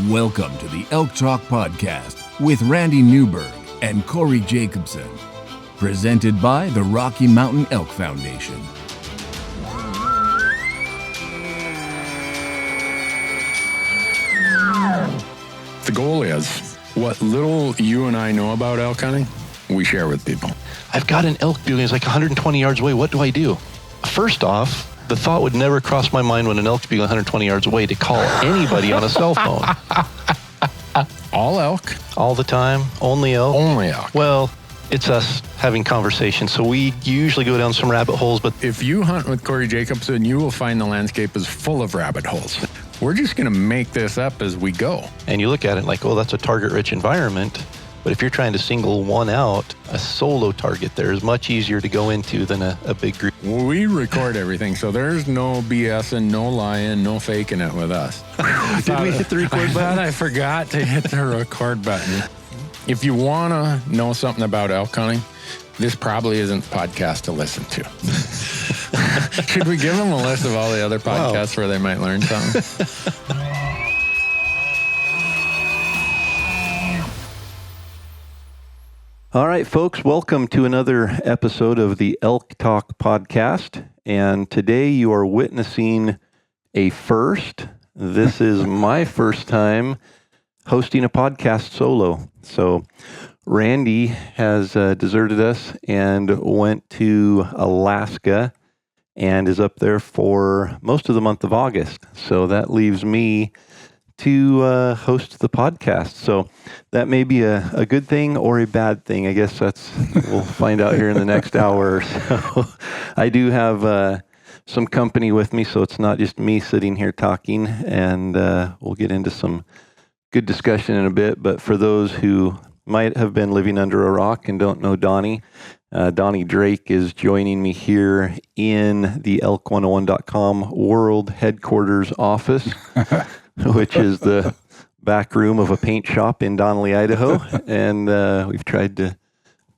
Welcome to the Elk Talk Podcast with Randy Newberg and Corey Jacobsen. Presented by the Rocky Mountain Elk Foundation. The goal is, what little you and I know about elk hunting, we share with people. I've got an elk building, it's like 120 yards away. What do I do? First off, the thought would never cross my mind when an elk's being 120 yards away to call anybody on a cell phone. All elk? All the time? Only elk? Only elk. Well, it's us having conversations, so we usually go down some rabbit holes, but if you hunt with Corey Jacobsen, you will find the landscape is full of rabbit holes. We're just going to make this up as we go. And you look at it like, oh, that's a target-rich environment. But if you're trying to single one out, a solo target there is much easier to go into than a big group. We record everything, so there's no BS and no lying, no faking it with us. Did we hit the record button? I forgot to hit the record button. If you want to know something about elk hunting, this probably isn't the podcast to listen to. Should we give them a list of all the other podcasts where they might learn something? All right, folks, welcome to another episode of the Elk Talk Podcast. And today you are witnessing a first. This is my first time hosting a podcast solo. So Randy has deserted us and went to Alaska and is up there for most of the month of August. So that leaves me to host the podcast. So that may be a good thing or a bad thing. I guess we'll find out here in the next hour or so. I do have some company with me, so it's not just me sitting here talking, and we'll get into some good discussion in a bit. But for those who might have been living under a rock and don't know Donnie, Donnie Drake is joining me here in the elk101.com world headquarters office, which is the back room of a paint shop in Donnelly, Idaho. And we've tried to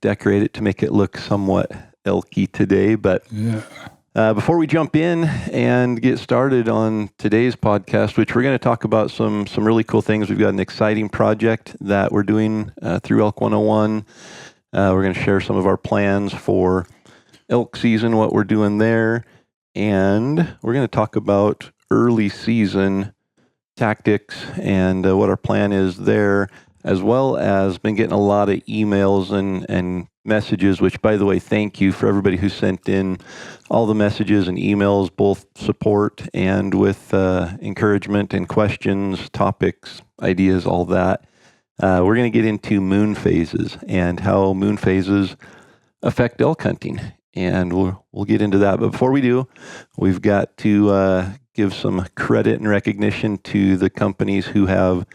decorate it to make it look somewhat elky today. But before we jump in and get started on today's podcast, which we're going to talk about some really cool things. We've got an exciting project that we're doing through Elk 101. We're going to share some of our plans for elk season, what we're doing there. And we're going to talk about early season tactics and what our plan is there, as well as been getting a lot of emails and messages, which, by the way, thank you for everybody who sent in all the messages and emails, both support and with encouragement and questions, topics, ideas, all that. We're going to get into moon phases and how moon phases affect elk hunting, and we'll get into that. But before we do, we've got to give some credit and recognition to the companies who have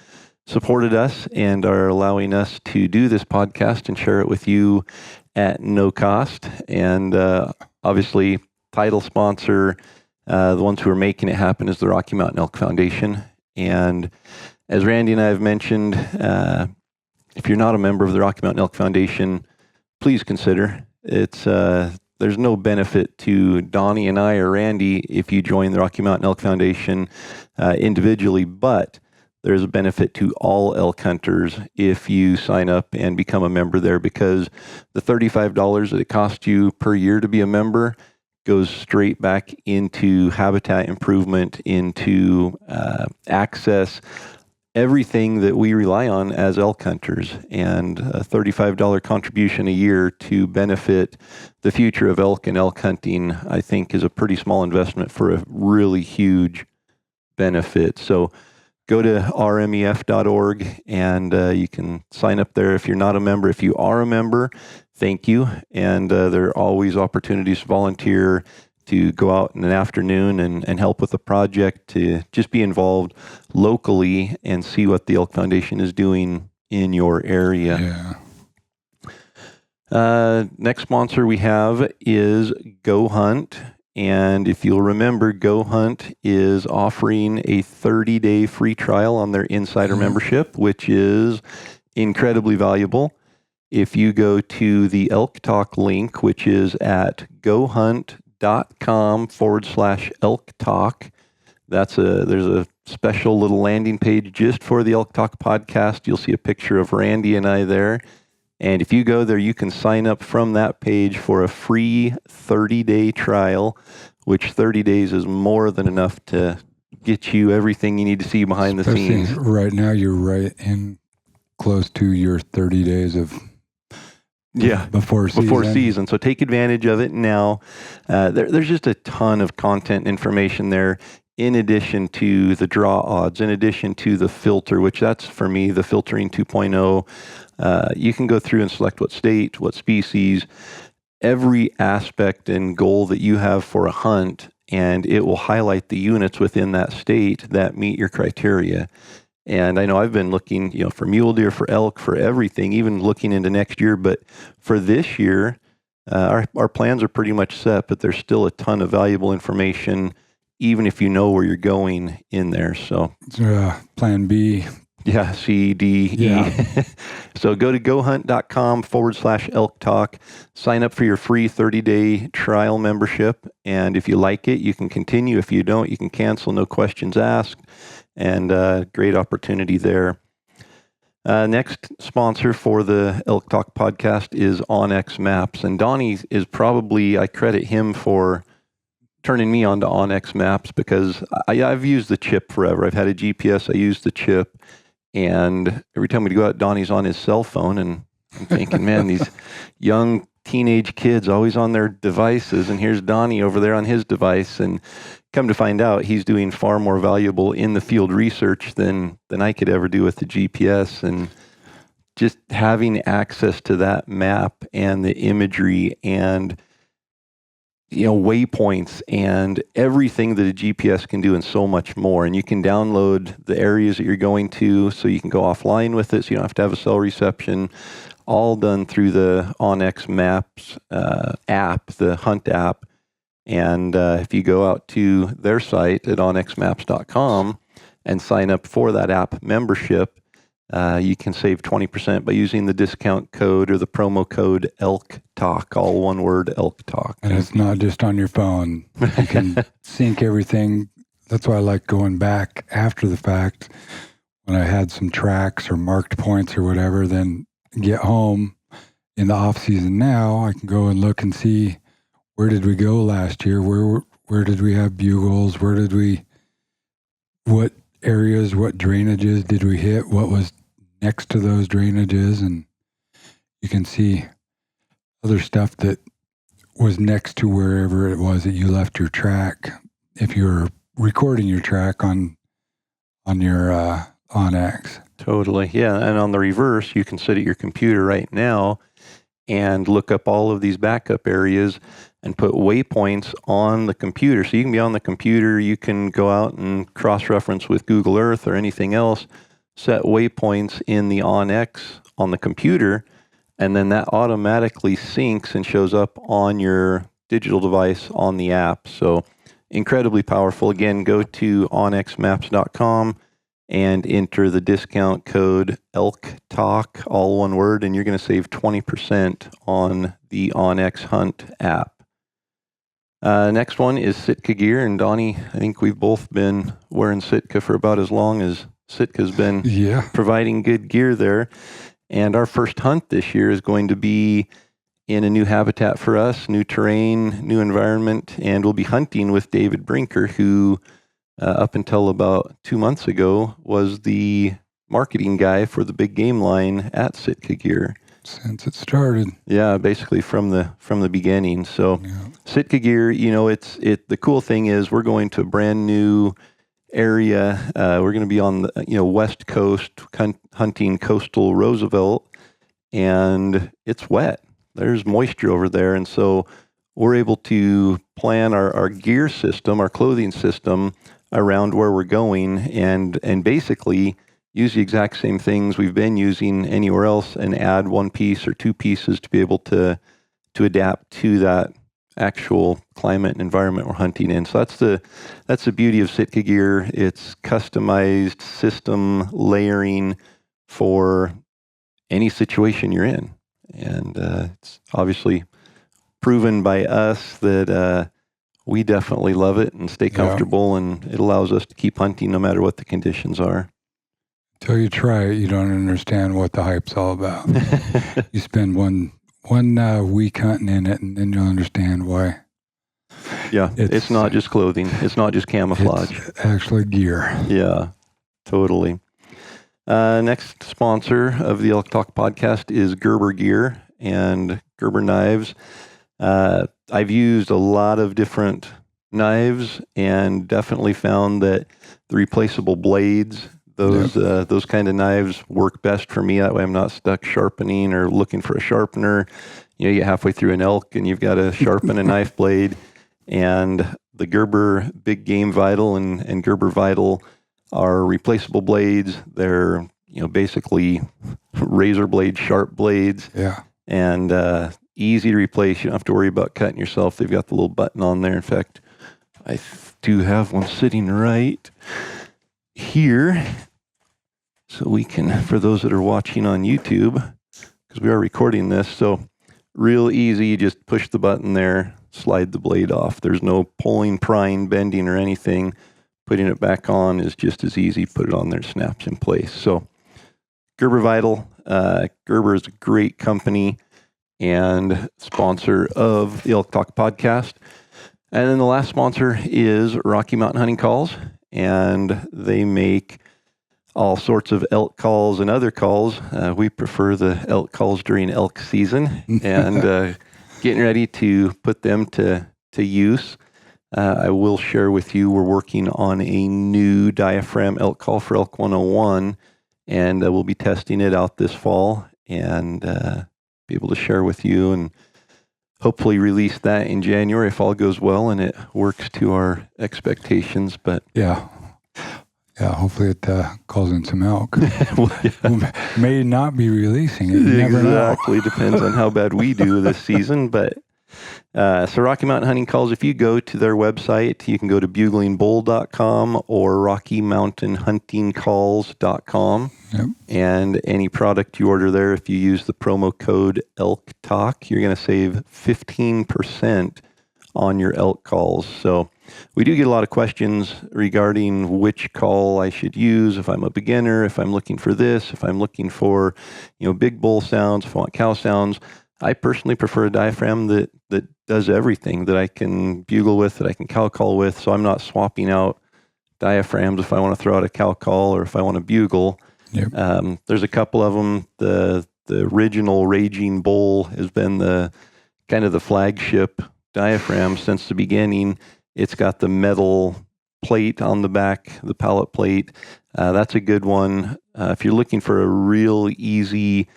supported us and are allowing us to do this podcast and share it with you at no cost. And obviously, title sponsor, the ones who are making it happen, is the Rocky Mountain Elk Foundation. And as Randy and I have mentioned, if you're not a member of the Rocky Mountain Elk Foundation, please consider. There's no benefit to Donnie and I or Randy if you join the Rocky Mountain Elk Foundation individually, but there's a benefit to all elk hunters if you sign up and become a member there, because the $35 that it costs you per year to be a member goes straight back into habitat improvement, into access, everything that we rely on as elk hunters, and a $35 contribution a year to benefit the future of elk and elk hunting, I think, is a pretty small investment for a really huge benefit. So go to rmef.org and you can sign up there if you're not a member. If you are a member, thank you. And there are always opportunities to volunteer, to go out in an afternoon and help with the project, to just be involved locally and see what the Elk Foundation is doing in your area. Next sponsor we have is Go Hunt. And if you'll remember, Go Hunt is offering a 30-day free trial on their insider membership, which is incredibly valuable. If you go to the Elk Talk link, which is at gohunt.com/elk talk, there's a special little landing page just for the Elk Talk podcast. You'll see a picture of Randy and I there. And if you go there, you can sign up from that page for a free 30-day trial, which 30 days is more than enough to get you everything you need to see behind the scenes. Right now, you're right in close to your 30 days of before season. So take advantage of it now. There's just a ton of content information there, in addition to the draw odds, in addition to the filter, which that's for me, the filtering 2.0. You can go through and select what state, what species, every aspect and goal that you have for a hunt, and it will highlight the units within that state that meet your criteria. And I know I've been looking, for mule deer, for elk, for everything, even looking into next year. But for this year, our plans are pretty much set, but there's still a ton of valuable information, even if you know where you're going in there. So plan B. Yeah, C, D, E. So go to gohunt.com/Elk Talk. Sign up for your free 30-day trial membership. And if you like it, you can continue. If you don't, you can cancel. No questions asked. And great opportunity there. Next sponsor for the Elk Talk podcast is onX Maps. And Donnie is probably, I credit him for turning me on to onX Maps, because I've used the chip forever. I've had a GPS. I use the chip. And every time we go out, Donnie's on his cell phone, and I'm thinking, man, these young teenage kids always on their devices, and here's Donnie over there on his device. And come to find out, he's doing far more valuable in the field research than I could ever do with the GPS. And just having access to that map and the imagery and waypoints and everything that a GPS can do, and so much more. And you can download the areas that you're going to, so you can go offline with it, so you don't have to have a cell reception. All done through the onX Maps app, the Hunt app. And if you go out to their site at onxmaps.com and sign up for that app membership, you can save 20% by using the discount code or the promo code Elk Talk, all one word, Elk Talk. And it's not just on your phone. You can sync everything. That's why I like going back after the fact when I had some tracks or marked points or whatever, then get home in the off season. Now I can go and look and see, where did we go last year? Where did we have bugles? What areas, what drainages did we hit? What was next to those drainages? And you can see other stuff that was next to wherever it was that you left your track, if you're recording your track on your onX. Totally, yeah. And on the reverse, you can sit at your computer right now and look up all of these backup areas and put waypoints on the computer. So you can be on the computer, you can go out and cross-reference with Google Earth or anything else, set waypoints in the onX on the computer, and then that automatically syncs and shows up on your digital device on the app. So incredibly powerful. Again, go to onxmaps.com and enter the discount code Elk Talk, all one word, and you're going to save 20% on the onX Hunt app. Next one is Sitka gear, and Donnie, I think we've both been wearing Sitka for about as long as Sitka's been providing good gear there. And our first hunt this year is going to be in a new habitat for us, new terrain, new environment, and we'll be hunting with David Brinker, who up until about 2 months ago was the marketing guy for the big game line at Sitka Gear. Since it started. Yeah, basically from the beginning. So Sitka Gear, the cool thing is we're going to a brand new area. We're going to be on the West Coast hunting coastal Roosevelt, and it's wet. There's moisture over there, and so we're able to plan our gear system, our clothing system around where we're going, and basically use the exact same things we've been using anywhere else and add one piece or two pieces to be able to adapt to that actual climate and environment we're hunting in. So that's the beauty of Sitka gear. It's customized system layering for any situation you're in. And it's obviously proven by us that we definitely love it and stay comfortable, and it allows us to keep hunting no matter what the conditions are. Until you try it, you don't understand what the hype's all about. You spend one week hunting in it, and then you'll understand why. Yeah, it's not just clothing. It's not just camouflage. It's actually gear. Yeah, totally. Next sponsor of the Elk Talk podcast is Gerber Gear and Gerber Knives. I've used a lot of different knives and definitely found that the replaceable blades, those kind of knives work best for me. That way I'm not stuck sharpening or looking for a sharpener. You get halfway through an elk and you've got to sharpen a knife blade. And the Gerber Big Game Vital and Gerber Vital are replaceable blades. They're, basically razor blade, sharp blades. Yeah. And easy to replace. You don't have to worry about cutting yourself. They've got the little button on there. In fact, I do have one sitting right here. So we can, for those that are watching on YouTube, because we are recording this, so real easy, you just push the button there, slide the blade off. There's no pulling, prying, bending, or anything. Putting it back on is just as easy. Put it on there, snaps in place. So Gerber Vital, Gerber is a great company and sponsor of the Elk Talk podcast. And then the last sponsor is Rocky Mountain Hunting Calls, and they make all sorts of elk calls and other calls. We prefer the elk calls during elk season and getting ready to put them to use. I will share with you, we're working on a new diaphragm elk call for Elk 101, and we'll be testing it out this fall and be able to share with you and hopefully release that in January if all goes well and it works to our expectations. But yeah, hopefully it calls in some elk. May not be releasing it. You never know. Exactly. Depends on how bad we do this season. But so Rocky Mountain Hunting Calls, if you go to their website, you can go to buglingbull.com or rockymountainhuntingcalls.com. Yep. And any product you order there, if you use the promo code Elk Talk, you're going to save 15% on your elk calls. So we do get a lot of questions regarding which call I should use, if I'm a beginner, if I'm looking for this, if I'm looking for, big bull sounds, if I want cow sounds. I personally prefer a diaphragm that does everything, that I can bugle with, that I can cow call with. So I'm not swapping out diaphragms if I want to throw out a cow call or if I want to bugle. Yep. There's a couple of them. The original Raging Bull has been the kind of the flagship diaphragm since the beginning. It's got the metal plate on the back, the pallet plate. That's a good one. If you're looking for a real easy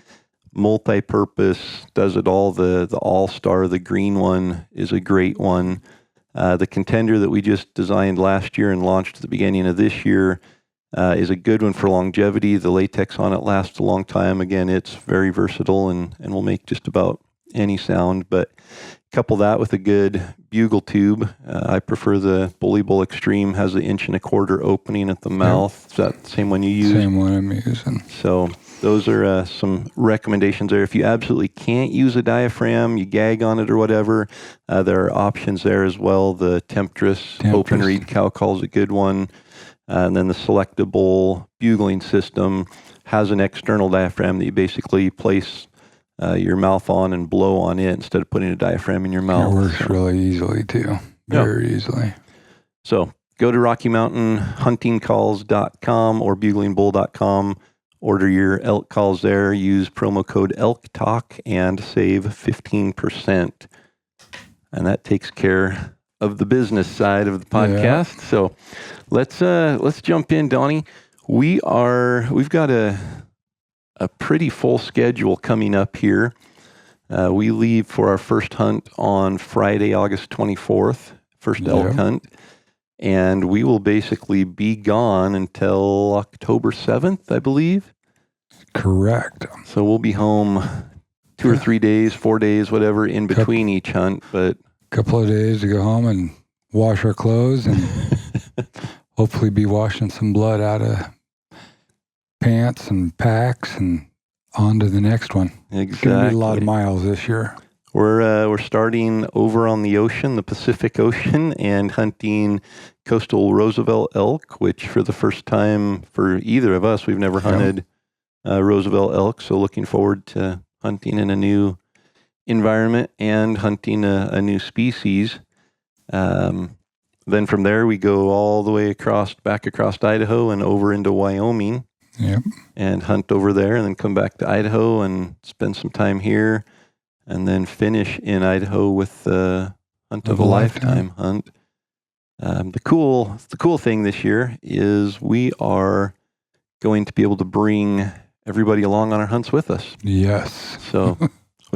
multi-purpose, does it all, the All-Star, the green one is a great one. The Contender that we just designed last year and launched at the beginning of this year is a good one for longevity. The latex on it lasts a long time. Again, it's very versatile and will make just about any sound, but couple that with a good bugle tube. I prefer the Bully Bull Extreme, has an 1.25 inch opening at the mouth. Is that the same one you use? Same one I'm using. So those are some recommendations there. If you absolutely can't use a diaphragm, you gag on it or whatever, there are options there as well. The Temptress open reed cow call is a good one. And then the Selectable bugling system has an external diaphragm that you basically place your mouth on and blow on it instead of putting a diaphragm in your mouth. It works really easily too. Very easily. So go to rockymountainhuntingcalls.com or buglingbull.com. Order your elk calls there. Use promo code ELKTALK and save 15%. And that takes care of the business side of the podcast. Yeah. So let's jump in, Donnie. We've got a pretty full schedule coming up here. We leave for our first hunt on Friday, August 24th, first elk hunt. And we will basically be gone until October 7th, I believe. Correct. So we'll be home 2 or 3 days, 4 days, whatever, in between each hunt. But a couple of days to go home and wash our clothes and hopefully be washing some blood out of pants and packs and on to the next one. Exactly. It's going to be a lot of miles this year. We're starting over on the ocean, the Pacific Ocean, and hunting coastal Roosevelt elk, which for the first time for either of us, we've never hunted Roosevelt elk. So looking forward to hunting in a new environment and hunting a new species. Then from there, we go all the way back across Idaho and over into Wyoming. Yep. And hunt over there, and then come back to Idaho and spend some time here, and then finish in Idaho with the Hunt of a Lifetime hunt. The cool thing this year is we are going to be able to bring everybody along on our hunts with us. Yes. So,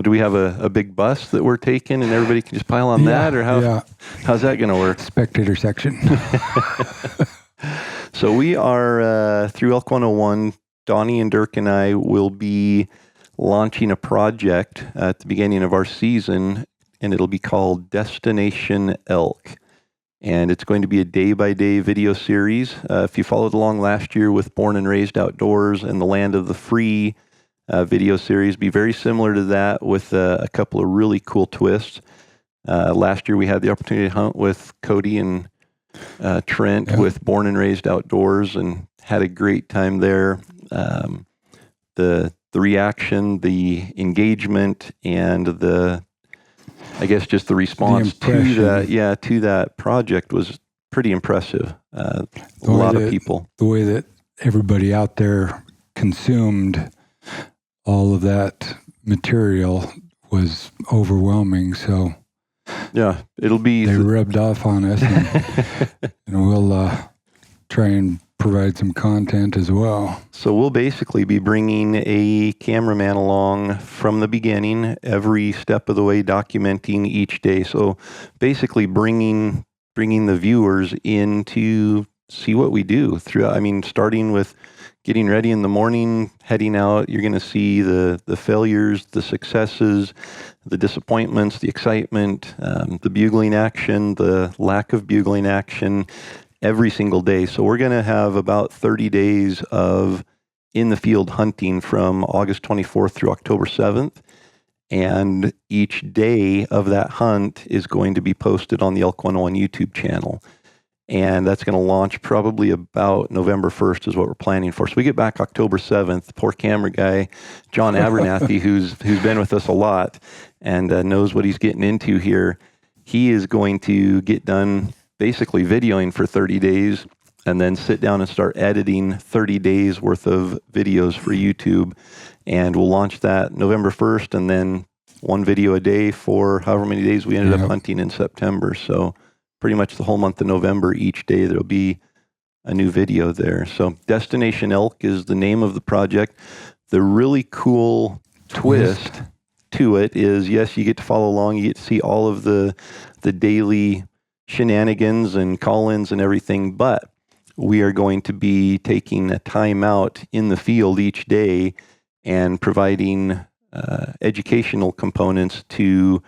do we have a big bus that we're taking, and everybody can just pile on that, or how's that going to work? Spectator section. So we are, through Elk 101, Donnie and Dirk and I will be launching a project at the beginning of our season, and it'll be called Destination Elk. And it's going to be a day-by-day video series. If you followed along last year with Born and Raised Outdoors and the Land of the Free video series, be very similar to that with a couple of really cool twists. Last year we had the opportunity to hunt with Cody and Trent with Born and Raised Outdoors and had a great time there. The reaction, the engagement, and I guess just the response to that project was pretty impressive. A lot of people. The way that everybody out there consumed all of that material was overwhelming. So yeah, they rubbed off on us, and we'll try and provide some content as well. So we'll basically be bringing a cameraman along from the beginning, every step of the way, documenting each day. So basically bringing the viewers in to see what we do throughout. I mean, starting with getting ready in the morning, heading out, you're going to see the failures, the successes, the disappointments, the excitement, the bugling action, the lack of bugling action every single day. So we're going to have about 30 days of in the field hunting from August 24th through October 7th. And each day of that hunt is going to be posted on the Elk 101 YouTube channel. And that's going to launch probably about November 1st is what we're planning for. So we get back October 7th. Poor camera guy, John Abernathy, who's been with us a lot and knows what he's getting into here. He is going to get done basically videoing for 30 days and then sit down and start editing 30 days worth of videos for YouTube. And we'll launch that November 1st and then one video a day for however many days we ended up hunting in September. So pretty much the whole month of November, each day there'll be a new video there. So Destination Elk is the name of the project. The really cool twist to it is, yes, you get to follow along. You get to see all of the daily shenanigans and call-ins and everything, but we are going to be taking a time out in the field each day and providing educational components to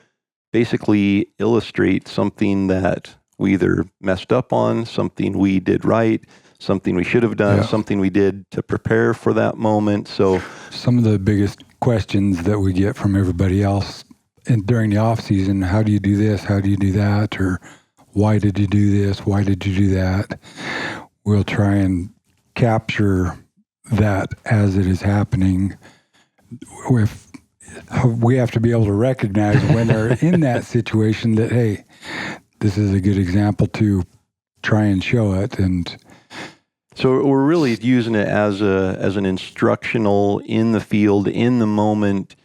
basically illustrate something that we either messed up on, something we did right, something we should have done, something we did to prepare for that moment. So some of the biggest questions that we get from everybody else during the off season, how do you do this? How do you do that? Or why did you do this? Why did you do that? We'll try and capture that as it is happening. We have to be able to recognize when they're in that situation that, hey, this is a good example to try and show it. And so we're really using it as an instructional in the field, in the moment.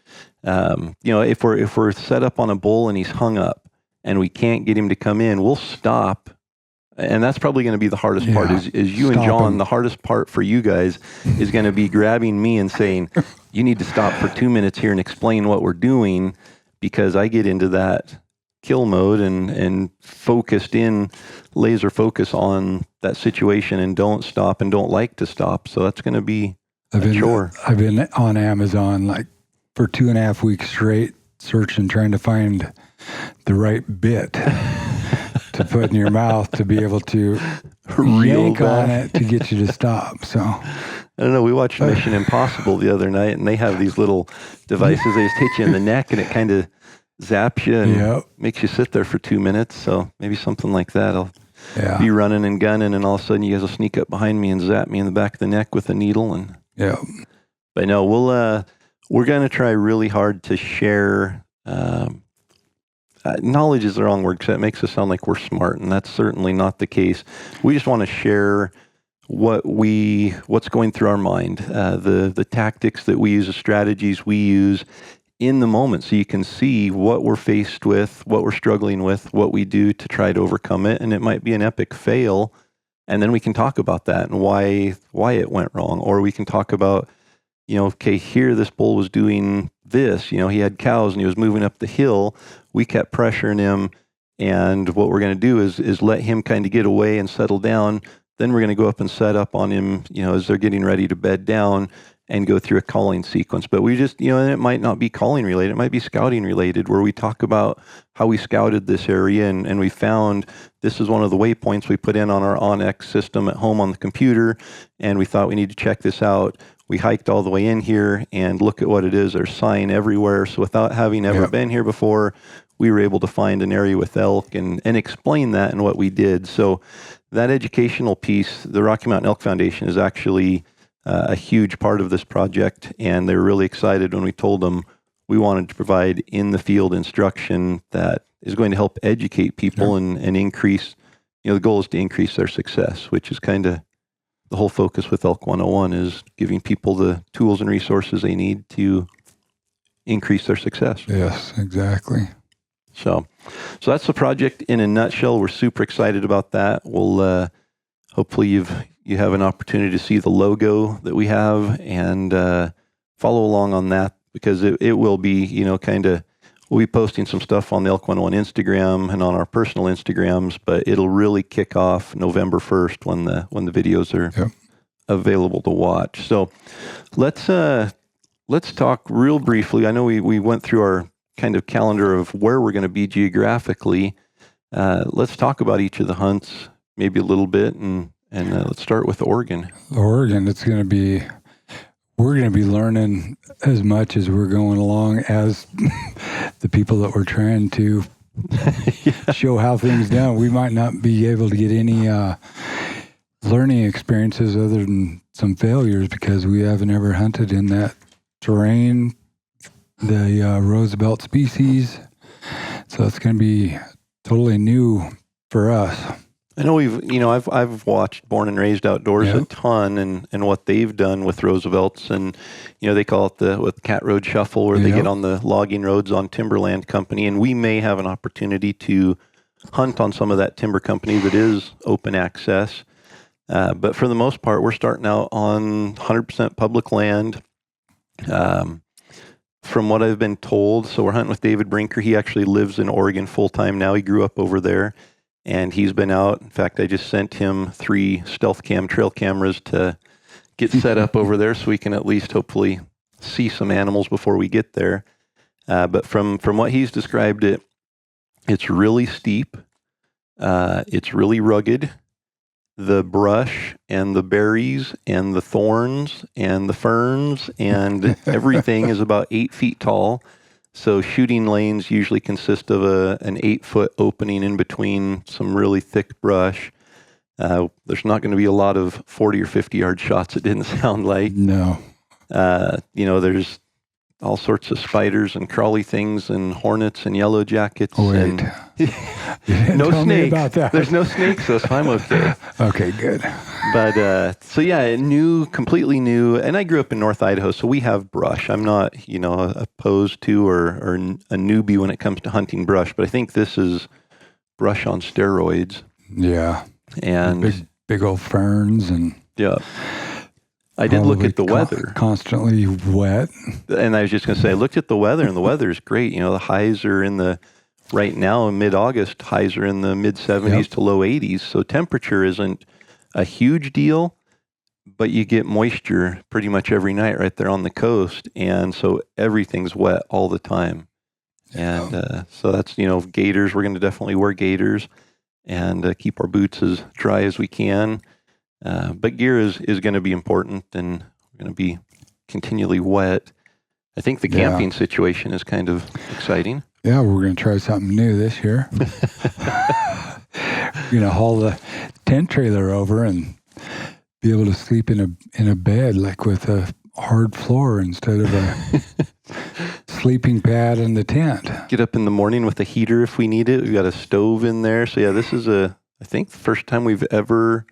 If we're set up on a bull and he's hung up and we can't get him to come in, we'll stop. And that's probably going to be the hardest part is you and John. The hardest part for you guys is going to be grabbing me and saying, you need to stop for 2 minutes here and explain what we're doing, because I get into that kill mode and laser focus on that situation and don't stop and don't like to stop. So that's going to be a chore. I've been on Amazon like for 2.5 weeks straight searching, trying to find the right bit to put in your mouth to be able to yank on it to get you to stop. So I don't know. We watched Mission Impossible the other night, and they have these little devices. They just hit you in the neck, and it kind of zaps you and makes you sit there for 2 minutes. So maybe something like that. I'll be running and gunning, and all of a sudden you guys will sneak up behind me and zap me in the back of the neck with a needle. And but no, we're going to try really hard to share. Knowledge is the wrong word because that makes us sound like we're smart, and that's certainly not the case. We just want to share what's going through our mind, the tactics that we use, the strategies we use in the moment, so you can see what we're faced with, what we're struggling with, what we do to try to overcome it. And it might be an epic fail, and then we can talk about that and why it went wrong. Or we can talk about, okay, here this bull was doing this, he had cows and he was moving up the hill. We kept pressuring him, and what we're going to do is let him kind of get away and settle down. Then we're going to go up and set up on him, as they're getting ready to bed down, and go through a calling sequence. But we just, and it might not be calling related. It might be scouting related, where we talk about how we scouted this area, and we found this is one of the waypoints we put in on our OnX system at home on the computer, and we thought we need to check this out. We hiked all the way in here, and look at what it is. There's sign everywhere. So without having ever been here before, we were able to find an area with elk and explain that and what we did. So that educational piece, the Rocky Mountain Elk Foundation, is actually a huge part of this project, and they were really excited when we told them we wanted to provide in-the-field instruction that is going to help educate people and increase, the goal is to increase their success, which is kind of the whole focus with Elk 101, is giving people the tools and resources they need to increase their success. Yes, exactly. So that's the project in a nutshell. We're super excited about that. We'll hopefully you have an opportunity to see the logo that we have, and follow along on that, because it will be, we'll be posting some stuff on the Elk 101 Instagram and on our personal Instagrams, but it'll really kick off November 1st when the videos are available to watch. So let's talk real briefly. I know we went through our kind of calendar of where we're going to be geographically. Let's talk about each of the hunts maybe a little bit, and let's start with Oregon. Oregon, we're going to be learning as much as we're going along as the people that we're trying to show how things done. We might not be able to get any learning experiences other than some failures, because we haven't ever hunted in that terrain, the Roosevelt species. So it's going to be totally new for us. I know I've watched Born and Raised Outdoors a ton, and what they've done with Roosevelts, and they call it the Cat Road Shuffle, where they get on the logging roads on Timberland Company, and we may have an opportunity to hunt on some of that timber company that is open access. But for the most part, we're starting out on 100% public land. From what I've been told, so we're hunting with David Brinker. He actually lives in Oregon full time now. He grew up over there. And he's been out. In fact, I just sent him 3 stealth cam trail cameras to get set up over there, so we can at least hopefully see some animals before we get there. But from what he's described it's really steep. It's really rugged. The brush and the berries and the thorns and the ferns and everything is about 8 feet tall. So shooting lanes usually consist of an 8-foot opening in between some really thick brush. There's not going to be a lot of 40 or 50-yard shots, it didn't sound like. No. There's all sorts of spiders and crawly things and hornets and yellow jackets. Oh, wait. And no snakes. About that. There's no snakes, so I'm okay. Okay, good. But completely new. And I grew up in North Idaho, so we have brush. I'm not, opposed to or a newbie when it comes to hunting brush, but I think this is brush on steroids. Yeah. And big old ferns and I did look at the weather. Constantly wet. And I was just going to say, I looked at the weather, and the weather's great. The highs are right now in mid-August, highs are in the mid-70s to low 80s. So temperature isn't a huge deal, but you get moisture pretty much every night right there on the coast. And so everything's wet all the time. And so that's, gaiters. We're going to definitely wear gaiters and keep our boots as dry as we can. But gear is going to be important, and we're going to be continually wet. I think the camping situation is kind of exciting. Yeah, we're going to try something new this year. We're going to haul the tent trailer over and be able to sleep in a bed, like with a hard floor instead of a sleeping pad in the tent. Get up in the morning with a heater if we need it. We've got a stove in there. So yeah, this is I think the first time we've ever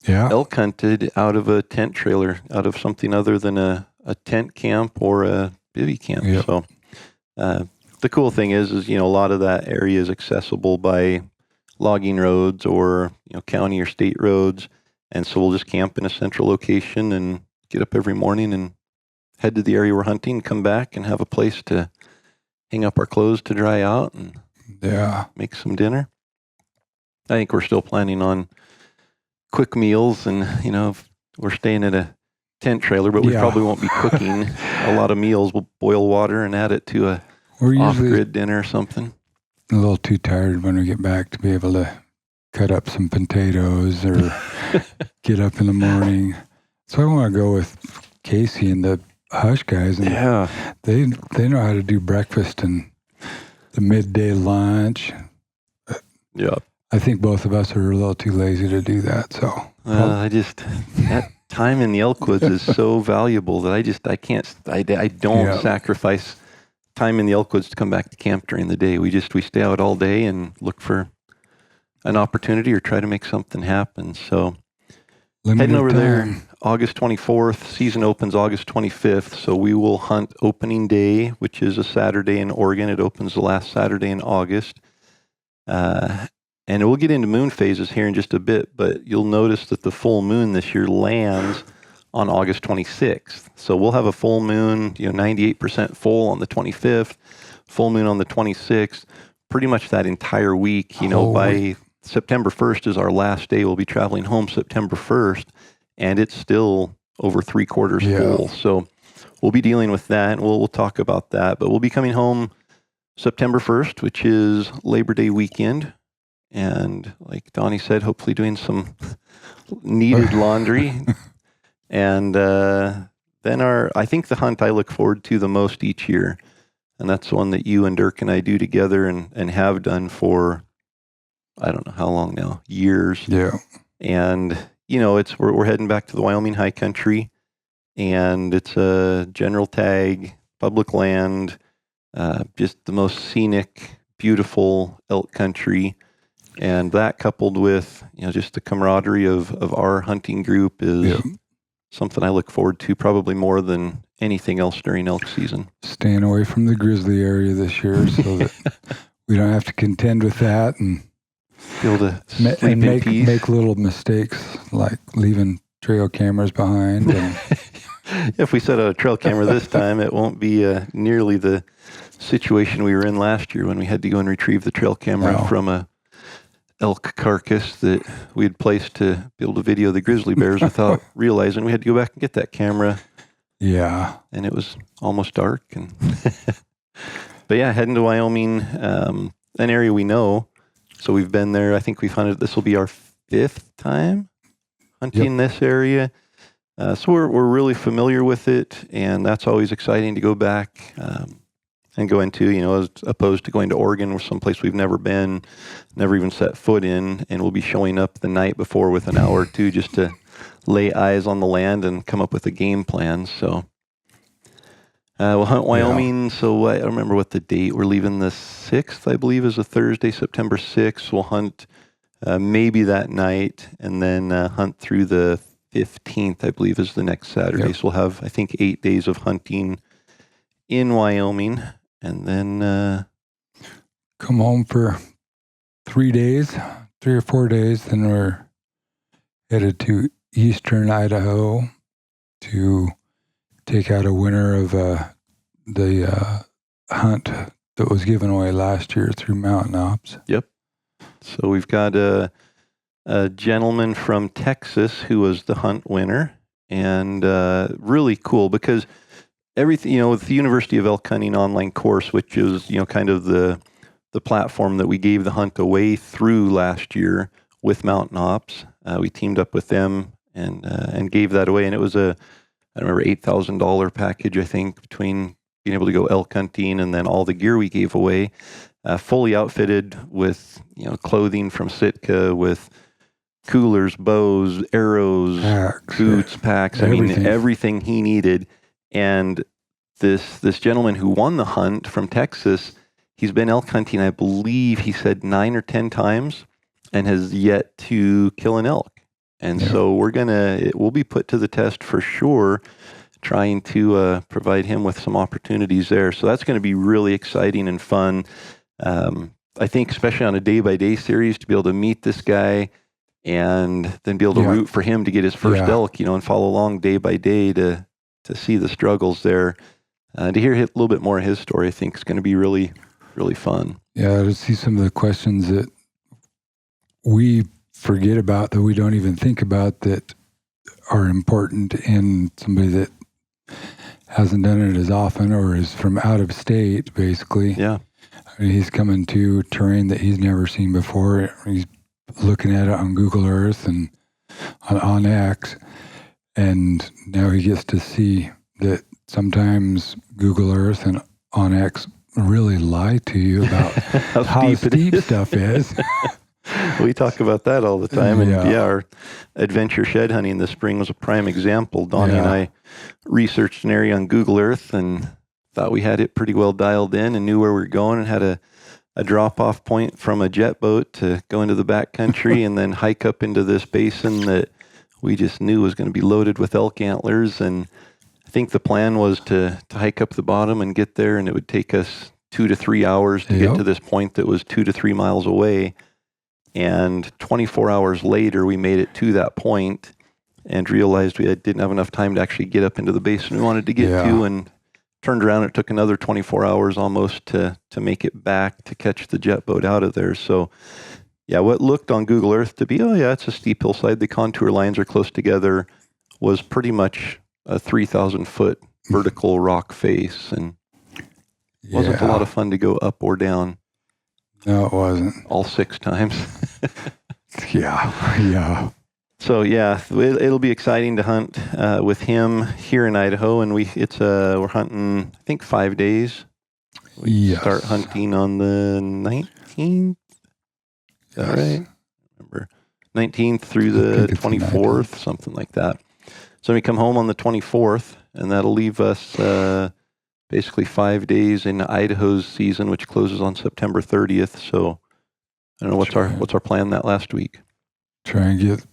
elk hunted out of a tent trailer, out of something other than a tent camp or a bivvy camp. Yep. So the cool thing is, a lot of that area is accessible by logging roads or, county or state roads. And so we'll just camp in a central location and get up every morning and head to the area we're hunting, come back and have a place to hang up our clothes to dry out and make some dinner. I think we're still planning on quick meals and, we're staying at a tent trailer, but we probably won't be cooking a lot of meals. We'll boil water and add it to a off-grid dinner or something. A little too tired when we get back to be able to cut up some potatoes or get up in the morning. So I want to go with Casey and the Hush guys, and they know how to do breakfast and the midday lunch. Yeah, I think both of us are a little too lazy to do that. So that time in the elk woods is so valuable that I don't sacrifice time in the elk woods to come back to camp during the day. We stay out all day and look for an opportunity or try to make something happen. So heading over there August 24th, season opens August 25th. So we will hunt opening day, which is a Saturday in Oregon. It opens the last Saturday in August. And we'll get into moon phases here in just a bit, but you'll notice that the full moon this year lands on August 26th. So we'll have a full moon, 98% full on the 25th, full moon on the 26th, pretty much that entire week. By September 1st is our last day. We'll be traveling home September 1st, and it's still over 3/4 full. So we'll be dealing with that. We'll talk about that, but we'll be coming home September 1st, which is Labor Day weekend. And like Donnie said, hopefully doing some needed laundry. And then I think the hunt I look forward to the most each year, and that's the one that you and Dirk and I do together and have done for, I don't know how long now, years. Yeah. And, we're heading back to the Wyoming high country, and it's a general tag, public land, just the most scenic, beautiful elk country. And that coupled with, just the camaraderie of our hunting group is something I look forward to probably more than anything else during elk season. Staying away from the grizzly area this year so that we don't have to contend with that and be able to sleep in peace. Make little mistakes like leaving trail cameras behind. And if we set out a trail camera this time, it won't be nearly the situation we were in last year when we had to go and retrieve the trail camera from a elk carcass that we had placed to be able to video the grizzly bears without realizing we had to go back and get that camera. Yeah. And it was almost dark. But heading to Wyoming, an area we know. So we've been there. I think we've hunted. This will be our 5th time hunting this area. So we're really familiar with it, and that's always exciting to go back and go into, as opposed to going to Oregon, or someplace we've never been, never even set foot in, and we'll be showing up the night before with an hour or two just to lay eyes on the land and come up with a game plan. So we'll hunt Wyoming. So I don't remember what the date. We're leaving the 6th, I believe, is a Thursday, September 6th. We'll hunt maybe that night, and then hunt through the 15th, I believe, is the next Saturday. So we'll have, I think, 8 days of hunting in Wyoming, and then come home for 3 or 4 days. Then we're headed to eastern Idaho to take out a winner of the hunt that was given away last year through Mountain Ops. Yep. So we've got a gentleman from Texas who was the hunt winner, and really cool because everything, with the University of Elk Hunting online course, which is, kind of the platform that we gave the hunt away through last year with Mountain Ops. We teamed up with them and gave that away, and it was a I remember $8,000 package, I think, between being able to go elk hunting and then all the gear we gave away, fully outfitted with, clothing from Sitka, with coolers, bows, arrows, Packs, boots, packs. Everything he needed. And this gentleman who won the hunt from Texas, he's been elk hunting, I believe he said 9 or 10 times, and has yet to kill an elk. And so we'll be put to the test for sure, trying to provide him with some opportunities there. So that's going to be really exciting and fun. I think especially on a day-by-day series, to be able to meet this guy and then be able to root for him to get his first elk, and follow along day by day to see the struggles there. To hear a little bit more of his story, I think is going to be really, really fun. Yeah, to see some of the questions that we forget about, that we don't even think about, that are important in somebody that hasn't done it as often or is from out of state, basically. Yeah. He's coming to terrain that he's never seen before. He's looking at it on Google Earth and on X, and now he gets to see that sometimes Google Earth and on X really lie to you about how steep stuff is. We talk about that all the time. And our adventure shed hunting this spring was a prime example. Donnie and I researched an area on Google Earth and thought we had it pretty well dialed in and knew where we were going, and had a drop-off point from a jet boat to go into the backcountry and then hike up into this basin that we just knew was going to be loaded with elk antlers. And I think the plan was to hike up the bottom and get there, and it would take us 2 to 3 hours to get to this point that was 2 to 3 miles away. And 24 hours later, we made it to that point and realized we didn't have enough time to actually get up into the basin we wanted to get to, and turned around. It took another 24 hours almost to make it back to catch the jet boat out of there. So, what looked on Google Earth to be, it's a steep hillside, the contour lines are close together, was pretty much a 3,000-foot vertical rock face, and wasn't a lot of fun to go up or down. No, it wasn't. All 6 times. Yeah. So it'll be exciting to hunt with him here in Idaho, and we're hunting, I think, 5 days. We start hunting on the 19th. Is that right? Remember, 19th through the 24th, something like that. So we come home on the 24th, and that'll leave us basically 5 days in Idaho's season, which closes on September 30th. So I don't know what's our plan that last week. Try and get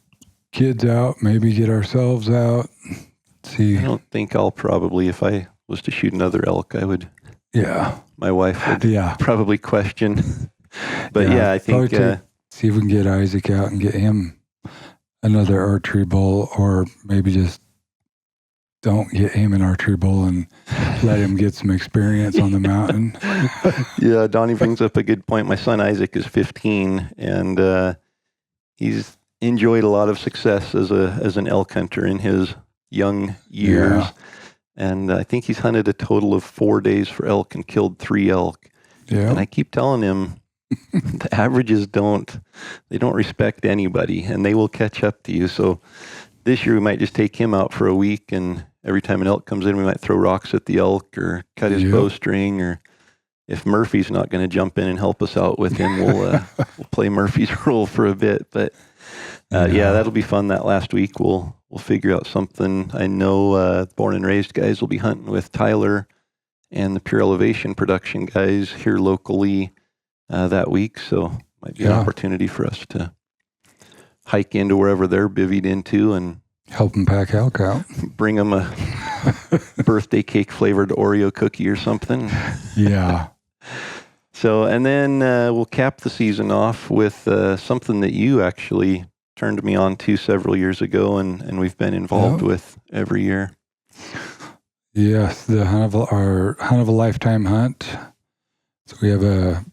kids out, maybe get ourselves out. See, I don't think I'll probably, if I was to shoot another elk, I would. Yeah, my wife would probably question. But I think see if we can get Isaac out and get him another archery bull, or maybe just don't get him an archery bull and let him get some experience on the mountain. Yeah, Donnie brings up a good point. My son Isaac is 15, and he's enjoyed a lot of success as an elk hunter in his young years. Yeah. And I think he's hunted a total of 4 days for elk and killed 3 elk. Yeah. And I keep telling him the averages don't respect anybody, and they will catch up to you. So this year we might just take him out for a week, and every time an elk comes in, we might throw rocks at the elk or cut his bowstring, or if Murphy's not going to jump in and help us out with him, we'll play Murphy's role for a bit. But that'll be fun. That last week we'll figure out something. I know Born and Raised guys will be hunting with Tyler and the Pure Elevation production guys here locally that week. So might be an opportunity for us to hike into wherever they're bivvied into and help them pack elk out. Bring them a birthday cake flavored Oreo cookie or something. Yeah. So, and then we'll cap the season off with something that you actually turned me on to several years ago, and we've been involved with every year. Yes, our hunt of a lifetime hunt. So we have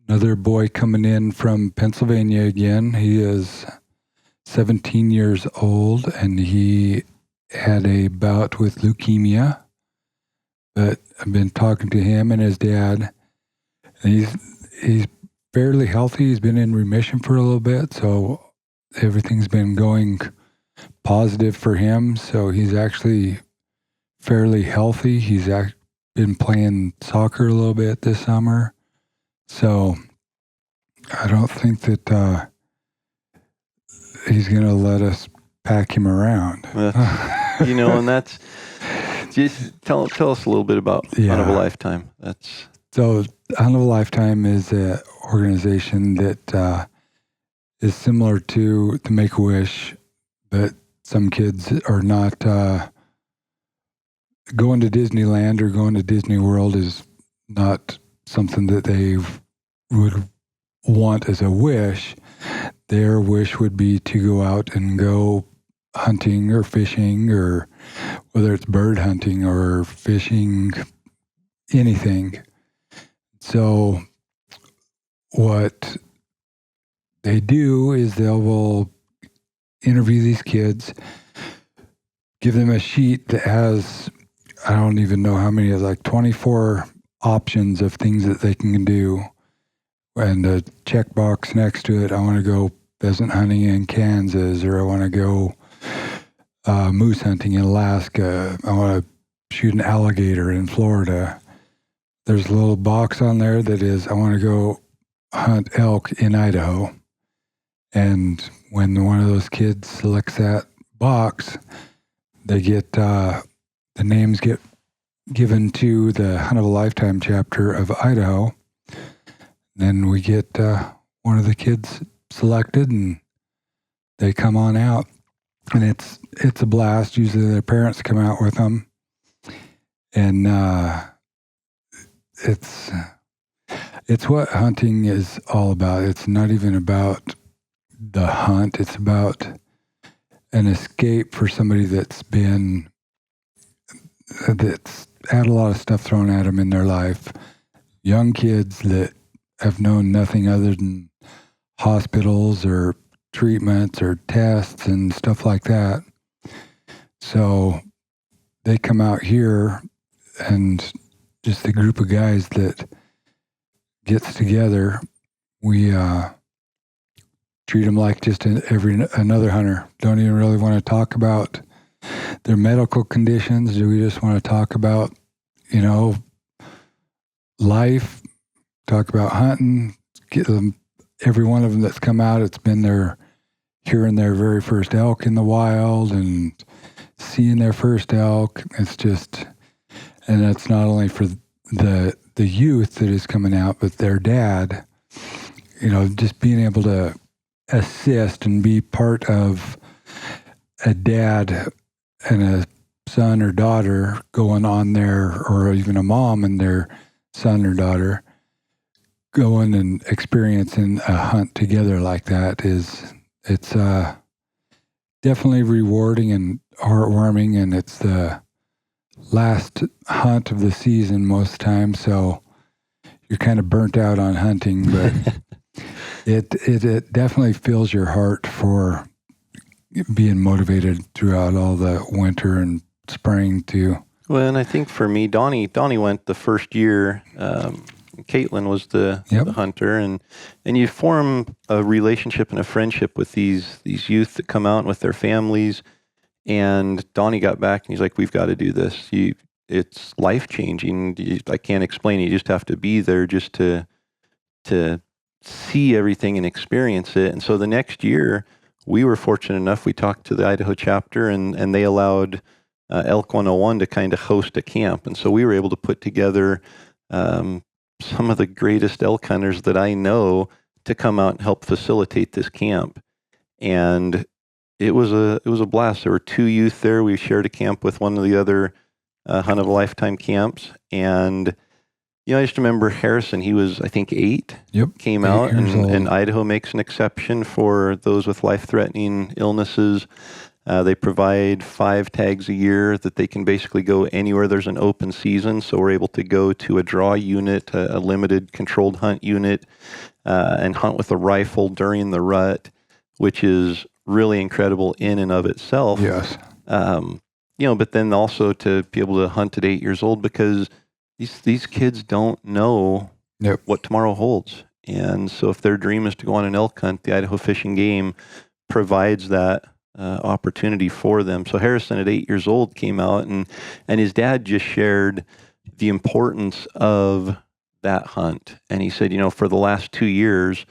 another boy coming in from Pennsylvania again. He is 17 years old, and he had a bout with leukemia. But I've been talking to him and his dad, and he's fairly healthy. He's been in remission for a little bit, so everything's been going positive for him. So he's actually fairly healthy. He's been playing soccer a little bit this summer. So I don't think that he's going to let us pack him around. And that's just tell us a little bit about Hunt of a Lifetime. So Hunt of a Lifetime is an organization that is similar to the Make-A-Wish, but some kids are not going to Disneyland or going to Disney World is not something that they would want as a wish. Their wish would be to go out and go hunting or fishing, or whether it's bird hunting or fishing, anything. So what they do is they will interview these kids, give them a sheet that has, I don't even know how many, like 24 options of things that they can do, and a checkbox next to it. I want to go pheasant hunting in Kansas, or I want to go moose hunting in Alaska. I want to shoot an alligator in Florida. There's a little box on there that is, I want to go hunt elk in Idaho. And when one of those kids selects that box, they get, the names get given to the Hunt of a Lifetime chapter of Idaho. Then we get one of the kids selected, and they come on out. And it's a blast. Usually their parents come out with them. And it's what hunting is all about. It's not even about the hunt. It's about an escape for somebody that's had a lot of stuff thrown at them in their life. Young kids that have known nothing other than hospitals or treatments or tests and stuff like that. So they come out here, and just a group of guys that gets together, we treat them like just another hunter. Don't even really want to talk about their medical conditions. Do we just want to talk about, life, talk about hunting, get them, every one of them that's come out, it's been hearing their very first elk in the wild and seeing their first elk. It's just, and it's not only for the youth that is coming out, but their dad, just being able to assist and be part of a dad and a son or daughter going on there, or even a mom and their son or daughter going and experiencing a hunt together like that it's definitely rewarding and heartwarming, and it's the last hunt of the season most times, so you're kind of burnt out on hunting, but it definitely fills your heart for being motivated throughout all the winter and spring too. Well, and I think for me, Donnie went the first year. Caitlin was the hunter, and you form a relationship and a friendship with these youth that come out with their families. And Donnie got back and he's like, "We've got to do this. It's life changing. I can't explain it. You just have to be there just to see everything and experience it." And so the next year, we were fortunate enough. We talked to the Idaho chapter, and they allowed Elk 101 to kind of host a camp, and so we were able to put together some of the greatest elk hunters that I know to come out and help facilitate this camp. And it was a blast. There were 2 youth there. We shared a camp with one of the other Hunt of a Lifetime camps. And, I just remember Harrison, he was, I think, 8, came out, and Idaho makes an exception for those with life-threatening illnesses. They provide 5 tags a year that they can basically go anywhere there's an open season. So we're able to go to a draw unit, a limited controlled hunt unit, and hunt with a rifle during the rut, which is really incredible in and of itself. Yes. But then also to be able to hunt at 8 years old, because these kids don't know what tomorrow holds. And so if their dream is to go on an elk hunt, the Idaho Fish and Game provides that opportunity for them. So Harrison at 8 years old came out, and his dad just shared the importance of that hunt. And he said, for the last 2 years,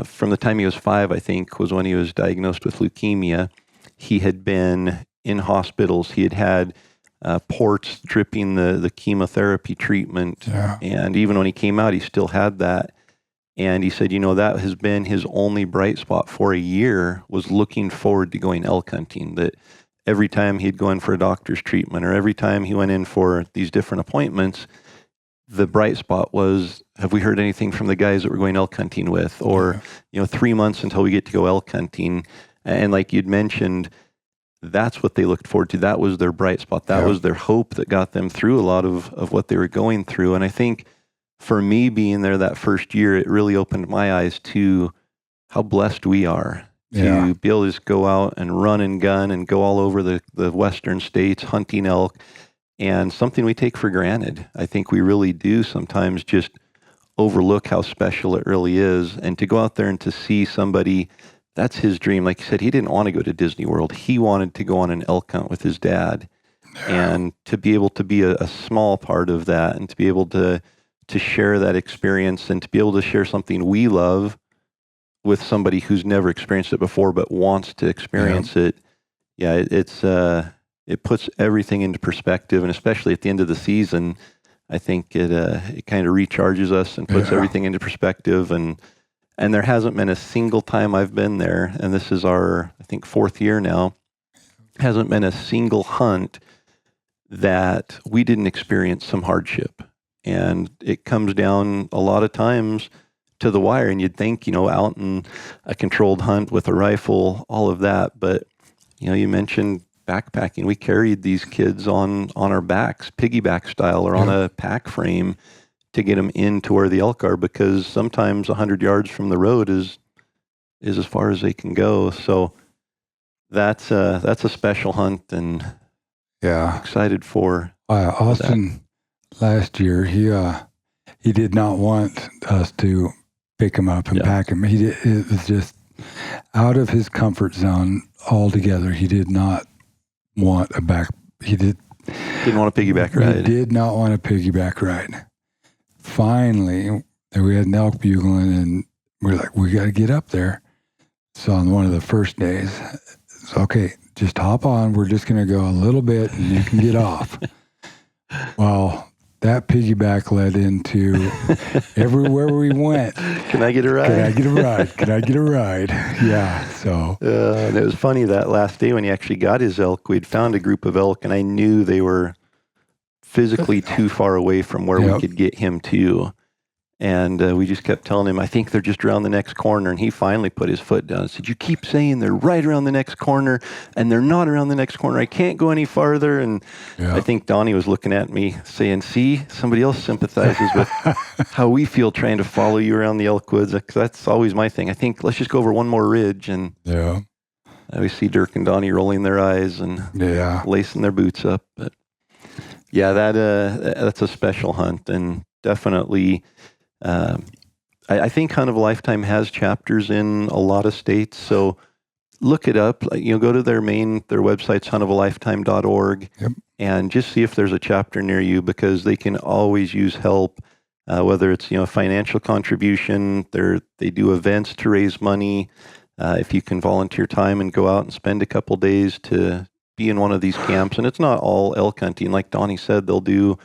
from the time he was 5, I think, was when he was diagnosed with leukemia, he had been in hospitals. He had ports dripping the chemotherapy treatment. Yeah. And even when he came out, he still had that. And he said, that has been his only bright spot for a year, was looking forward to going elk hunting. That every time he'd go in for a doctor's treatment, or every time he went in for these different appointments, the bright spot was, have we heard anything from the guys that we're going elk hunting with? Or, 3 months until we get to go elk hunting. And like you'd mentioned, that's what they looked forward to. That was their bright spot. That was their hope that got them through a lot of what they were going through. And I think for me being there that first year, it really opened my eyes to how blessed we are to be able to just go out and run and gun and go all over the western states hunting elk, and something we take for granted. I think we really do sometimes just overlook how special it really is. And to go out there and to see somebody, that's his dream. Like you said, he didn't want to go to Disney World. He wanted to go on an elk hunt with his dad. And to be able to be a small part of that, and to be able to share that experience, and to be able to share something we love with somebody who's never experienced it before but wants to experience it. Yeah, it puts everything into perspective, and especially at the end of the season, I think it kind of recharges us and puts everything into perspective. And there hasn't been a single time I've been there, and this is our, I think, 4th year now, hasn't been a single hunt that we didn't experience some hardship. And it comes down a lot of times to the wire, and you'd think, out in a controlled hunt with a rifle, all of that. But, you mentioned backpacking. We carried these kids on our backs, piggyback style, or on a pack frame to get them into where the elk are, because sometimes 100 yards from the road is as far as they can go. So that's a special hunt, and excited for Austin. Last year, he did not want us to pick him up and pack him. It was just out of his comfort zone altogether. He did not want a back. Didn't want a piggyback ride. He did not want a piggyback ride. Finally, we had an elk bugling, and we're like, we got to get up there. So on one of the first days, it's okay, just hop on. We're just going to go a little bit, and you can get off. Well, that piggyback led into everywhere we went. Can I get a ride? Can I get a ride? Can I get a ride? Yeah. So. And it was funny that last day when he actually got his elk, we'd found a group of elk, and I knew they were physically too far away from where we could get him to. And we just kept telling him, I think they're just around the next corner. And he finally put his foot down and said, you keep saying they're right around the next corner, and they're not around the next corner. I can't go any farther. And I think Donnie was looking at me saying, see, somebody else sympathizes with how we feel trying to follow you around the elk woods. That's always my thing. I think let's just go over one more ridge. And I always see Dirk and Donnie rolling their eyes and lacing their boots up. But that's a special hunt, and definitely... I think Hunt of a Lifetime has chapters in a lot of states, so look it up. Go to their website's huntofaLifetime.org, and just see if there's a chapter near you, because they can always use help, whether it's financial contribution. They do events to raise money. If you can volunteer time and go out and spend a couple days to be in one of these camps, and it's not all elk hunting. Like Donnie said, they'll do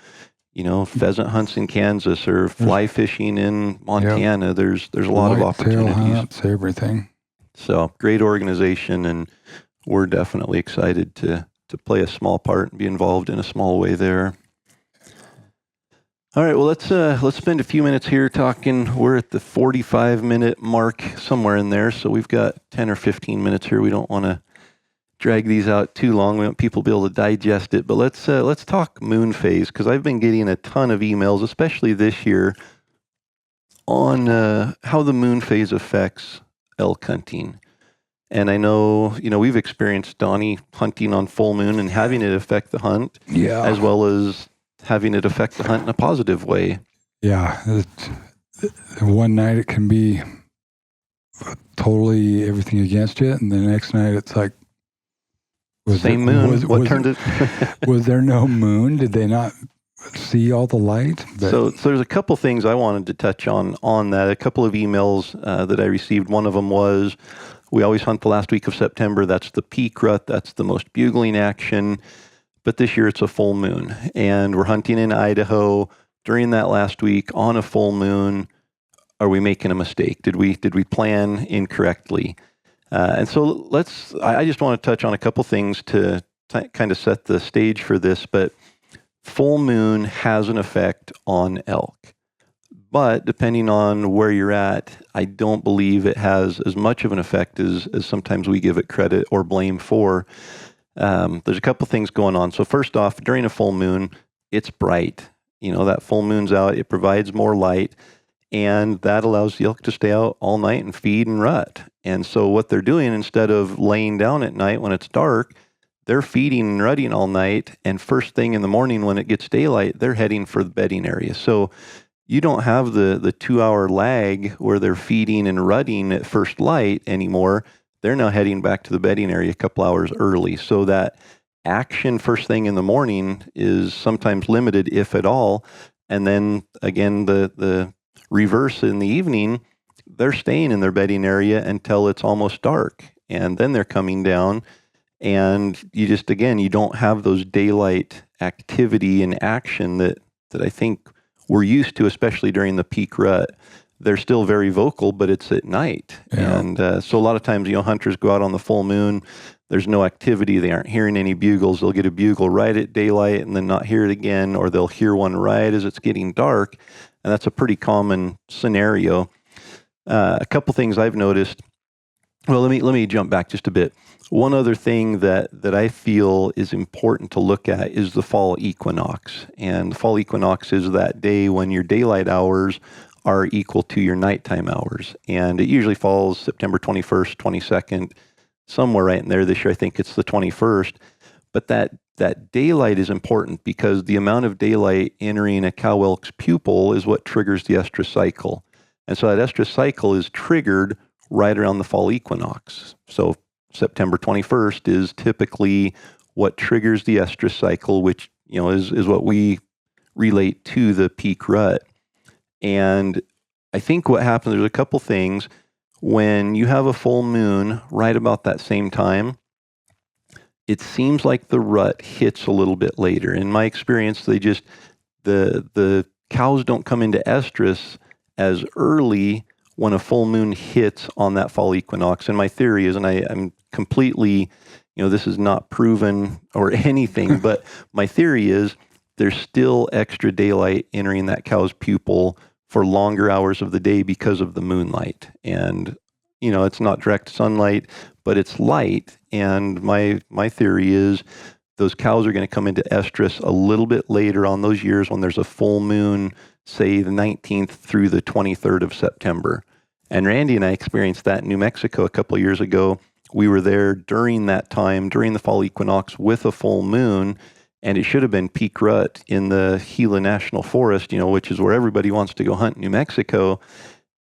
pheasant hunts in Kansas, or fly fishing in Montana. There's a lot of opportunities. Hunts, everything. So great organization, and we're definitely excited to play a small part and be involved in a small way there. All right, well, let's spend a few minutes here talking. We're at the 45-minute mark, somewhere in there, so we've got 10 or 15 minutes here. We don't want to drag these out too long. We want people to be able to digest it. But let's talk moon phase, because I've been getting a ton of emails, especially this year, on how the moon phase affects elk hunting. And I know, we've experienced Donnie hunting on full moon and having it affect the hunt, as well as having it affect the hunt in a positive way. Yeah. One night it can be totally everything against it, and the next night it's like, Same moon. What turned it? Was there no moon? Did they not see all the light? So there's a couple things I wanted to touch on that. A couple of emails that I received. One of them was, we always hunt the last week of September. That's the peak rut. That's the most bugling action. But this year it's a full moon, and we're hunting in Idaho during that last week on a full moon. Are we making a mistake? Did we plan incorrectly? And so I just want to touch on a couple things to kind of set the stage for this, but full moon has an effect on elk. But depending on where you're at, I don't believe it has as much of an effect as sometimes we give it credit or blame for. There's a couple things going on. So first off, during a full moon, it's bright. That full moon's out, it provides more light, and that allows the elk to stay out all night and feed and rut. And so what they're doing, instead of laying down at night when it's dark, they're feeding and rutting all night, and first thing in the morning when it gets daylight, they're heading for the bedding area. So you don't have the 2-hour lag where they're feeding and rutting at first light anymore. They're now heading back to the bedding area a couple hours early. So that action first thing in the morning is sometimes limited, if at all. And then again, the reverse in the evening, they're staying in their bedding area until it's almost dark. And then they're coming down, and you don't have those daylight activity and action that I think we're used to, especially during the peak rut. They're still very vocal, but it's at night. Yeah. And so a lot of times, hunters go out on the full moon. There's no activity. They aren't hearing any bugles. They'll get a bugle right at daylight and then not hear it again, or they'll hear one right as it's getting dark. And that's a pretty common scenario. A couple things I've noticed. Well, let me jump back just a bit. One other thing that I feel is important to look at is the fall equinox. And the fall equinox is that day when your daylight hours are equal to your nighttime hours. And it usually falls September 21st, 22nd, somewhere right in there. This year, I think it's the 21st. But that daylight is important because the amount of daylight entering a cow elk's pupil is what triggers the estrus cycle. And so that estrus cycle is triggered right around the fall equinox. So September 21st is typically what triggers the estrus cycle, which is what we relate to the peak rut. And I think what happens, there's a couple things. When you have a full moon right about that same time, it seems like the rut hits a little bit later. In my experience, the cows don't come into estrus as early when a full moon hits on that fall equinox. And my theory is, and I'm completely, this is not proven or anything, but my theory is there's still extra daylight entering that cow's pupil for longer hours of the day because of the moonlight. And, it's not direct sunlight, but it's light. And my theory is those cows are going to come into estrus a little bit later on those years when there's a full moon, say the 19th through the 23rd of September. And Randy and I experienced that in New Mexico a couple of years ago. We were there during that time, during the fall equinox with a full moon, and it should have been peak rut in the Gila National Forest, which is where everybody wants to go hunt in New Mexico.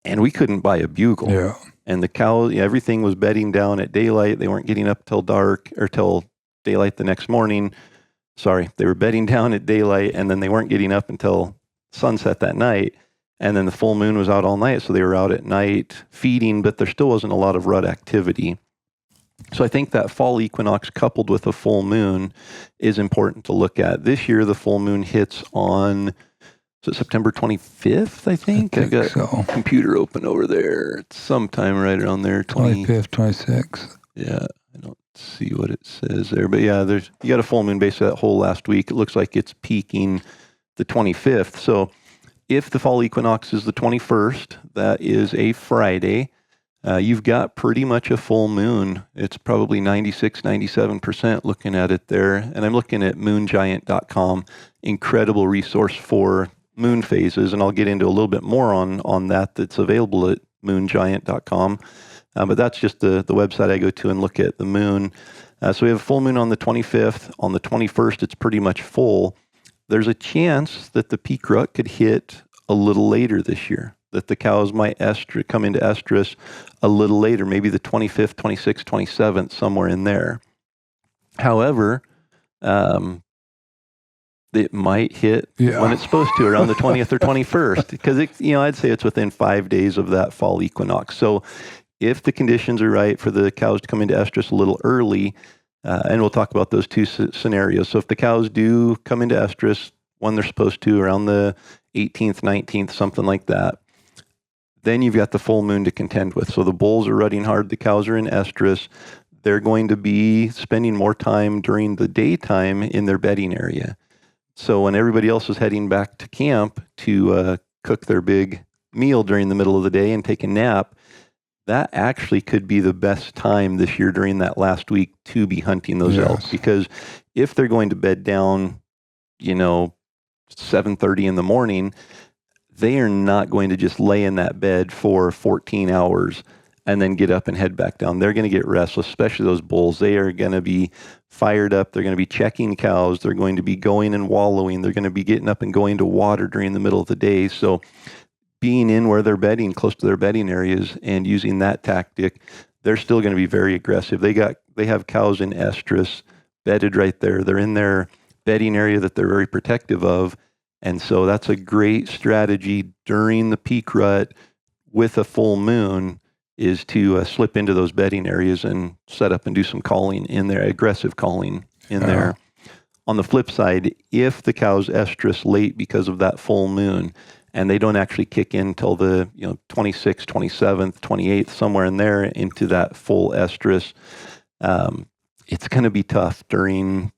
And we couldn't buy a bugle. Yeah. And the cows, everything was bedding down at daylight. They weren't getting up till dark or till daylight the next morning. Sorry, they were bedding down at daylight, and then they weren't getting up until sunset that night. And then the full moon was out all night, so they were out at night feeding, but there still wasn't a lot of rut activity. So I think that fall equinox coupled with a full moon is important to look at. This year, the full moon hits on September 25th, I think. I've got a computer open over there. It's sometime right around there. 25th, 26th. Yeah, I don't see what it says there. But yeah, you got a full moon basically that whole last week. It looks like it's peaking the 25th. So if the fall equinox is the 21st, that is a Friday, you've got pretty much a full moon. It's probably 96, 97% looking at it there. And I'm looking at moongiant.com, incredible resource for moon phases. And I'll get into a little bit more on that's available at moongiant.com. But that's just the website I go to and look at the moon. So we have a full moon on the 25th. On the 21st, it's pretty much full. There's a chance that the peak rut could hit a little later this year, that the cows might come into estrus a little later, maybe the 25th, 26th, 27th, somewhere in there. However, it might hit when it's supposed to, around the 20th or 21st, because I'd say it's within 5 days of that fall equinox. So if the conditions are right for the cows to come into estrus a little early, and we'll talk about those two scenarios. So if the cows do come into estrus when they're supposed to, around the 18th, 19th, something like that, then you've got the full moon to contend with. So the bulls are rutting hard, the cows are in estrus. They're going to be spending more time during the daytime in their bedding area. So when everybody else is heading back to camp to cook their big meal during the middle of the day and take a nap, that actually could be the best time this year during that last week to be hunting those elk. Because if they're going to bed down, 7:30 in the morning, they are not going to just lay in that bed for 14 hours and then get up and head back down. They're going to get restless, especially those bulls. They are going to be fired up. They're going to be checking cows. They're going to be going and wallowing. They're going to be getting up and going to water during the middle of the day. So being in where they're bedding, close to their bedding areas, and using that tactic, they're still going to be very aggressive. They have cows in estrus bedded right there. They're in their bedding area that they're very protective of. And so that's a great strategy during the peak rut with a full moon, is to slip into those bedding areas and set up and do some calling in there, aggressive calling in there. On the flip side, if the cow's estrus late because of that full moon, and they don't actually kick in till the 26th, 27th, 28th, somewhere in there into that full estrus, it's going to be tough during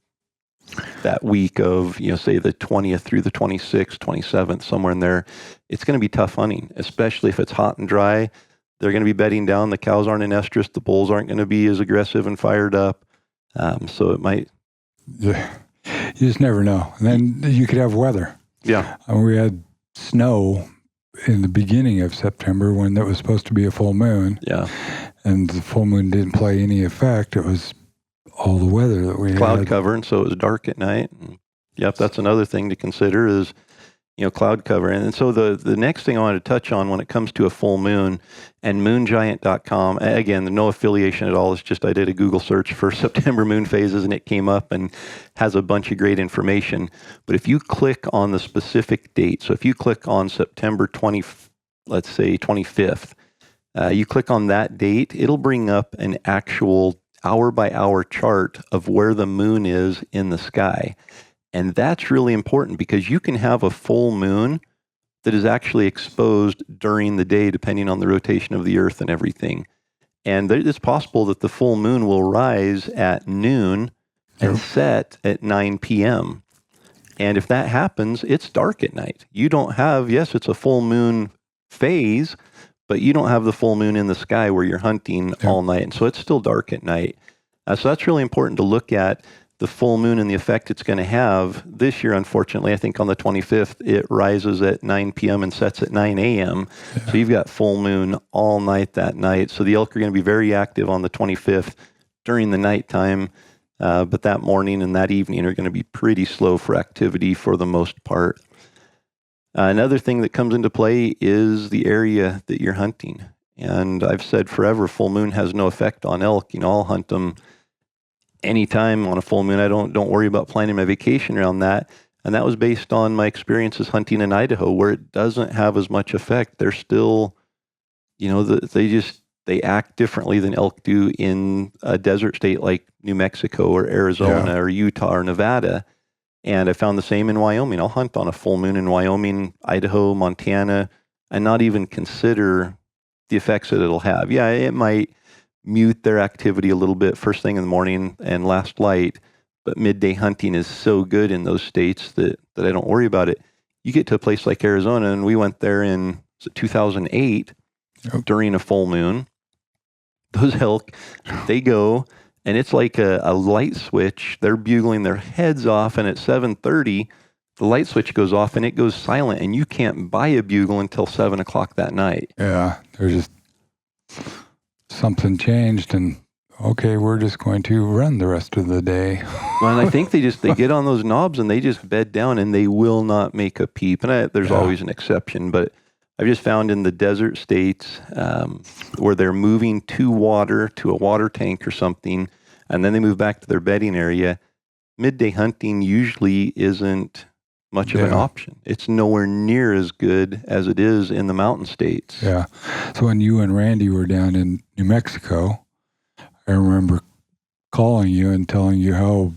that week of, say the 20th through the 26th, 27th, somewhere in there. It's going to be tough hunting, especially if it's hot and dry. They're going to be bedding down. The cows aren't in estrus. The bulls aren't going to be as aggressive and fired up. So it might. Yeah. You just never know. And then you could have weather. Yeah. We had snow in the beginning of September when there was supposed to be a full moon. Yeah. And the full moon didn't play any effect. It was all the weather that we had. Cloud cover, and so it was dark at night. And that's another thing to consider is, cloud cover. And so the next thing I wanted to touch on when it comes to a full moon, and moongiant.com, again, no affiliation at all. It's just I did a Google search for September moon phases and it came up and has a bunch of great information. But if you click on the specific date, so if you click on September 20, let's say 25th, you click on that date, it'll bring up an actual hour by hour chart of where the moon is in the sky. And that's really important because you can have a full moon that is actually exposed during the day, depending on the rotation of the earth and everything. And it's possible that the full moon will rise at noon and set at 9 p.m. And if that happens, it's dark at night. You don't have, it's a full moon phase, but you don't have the full moon in the sky where you're hunting all night. And so it's still dark at night. So that's really important to look at the full moon and the effect it's going to have. This year, unfortunately, I think on the 25th, it rises at 9 p.m. and sets at 9 a.m. Yeah. So you've got full moon all night that night. So the elk are going to be very active on the 25th during the nighttime, but that morning and that evening are going to be pretty slow for activity for the most part. Another thing that comes into play is the area that you're hunting. And I've said forever, full moon has no effect on elk. I'll hunt them anytime on a full moon. I don't worry about planning my vacation around that. And that was based on my experiences hunting in Idaho, where it doesn't have as much effect. They're still, they act differently than elk do in a desert state like New Mexico or Arizona or Utah or Nevada. And I found the same in Wyoming. I'll hunt on a full moon in Wyoming, Idaho, Montana, and not even consider the effects that it'll have. Yeah, it might mute their activity a little bit first thing in the morning and last light, but midday hunting is so good in those states that I don't worry about it. You get to a place like Arizona, and we went there in 2008 during a full moon. Those elk, they go, and it's like a light switch. They're bugling their heads off, and at 7:30, the light switch goes off, and it goes silent, and you can't buy a bugle until 7 o'clock that night. Yeah, there's just something changed, and okay, we're just going to run the rest of the day. Well, and I think they get on those knobs and they just bed down, and they will not make a peep. And there's always an exception, but I've just found in the desert states where they're moving to water, to a water tank or something, and then they move back to their bedding area. Midday hunting usually isn't much of an option. It's nowhere near as good as it is in the mountain states. Yeah. So when you and Randy were down in New Mexico, I remember calling you and telling you how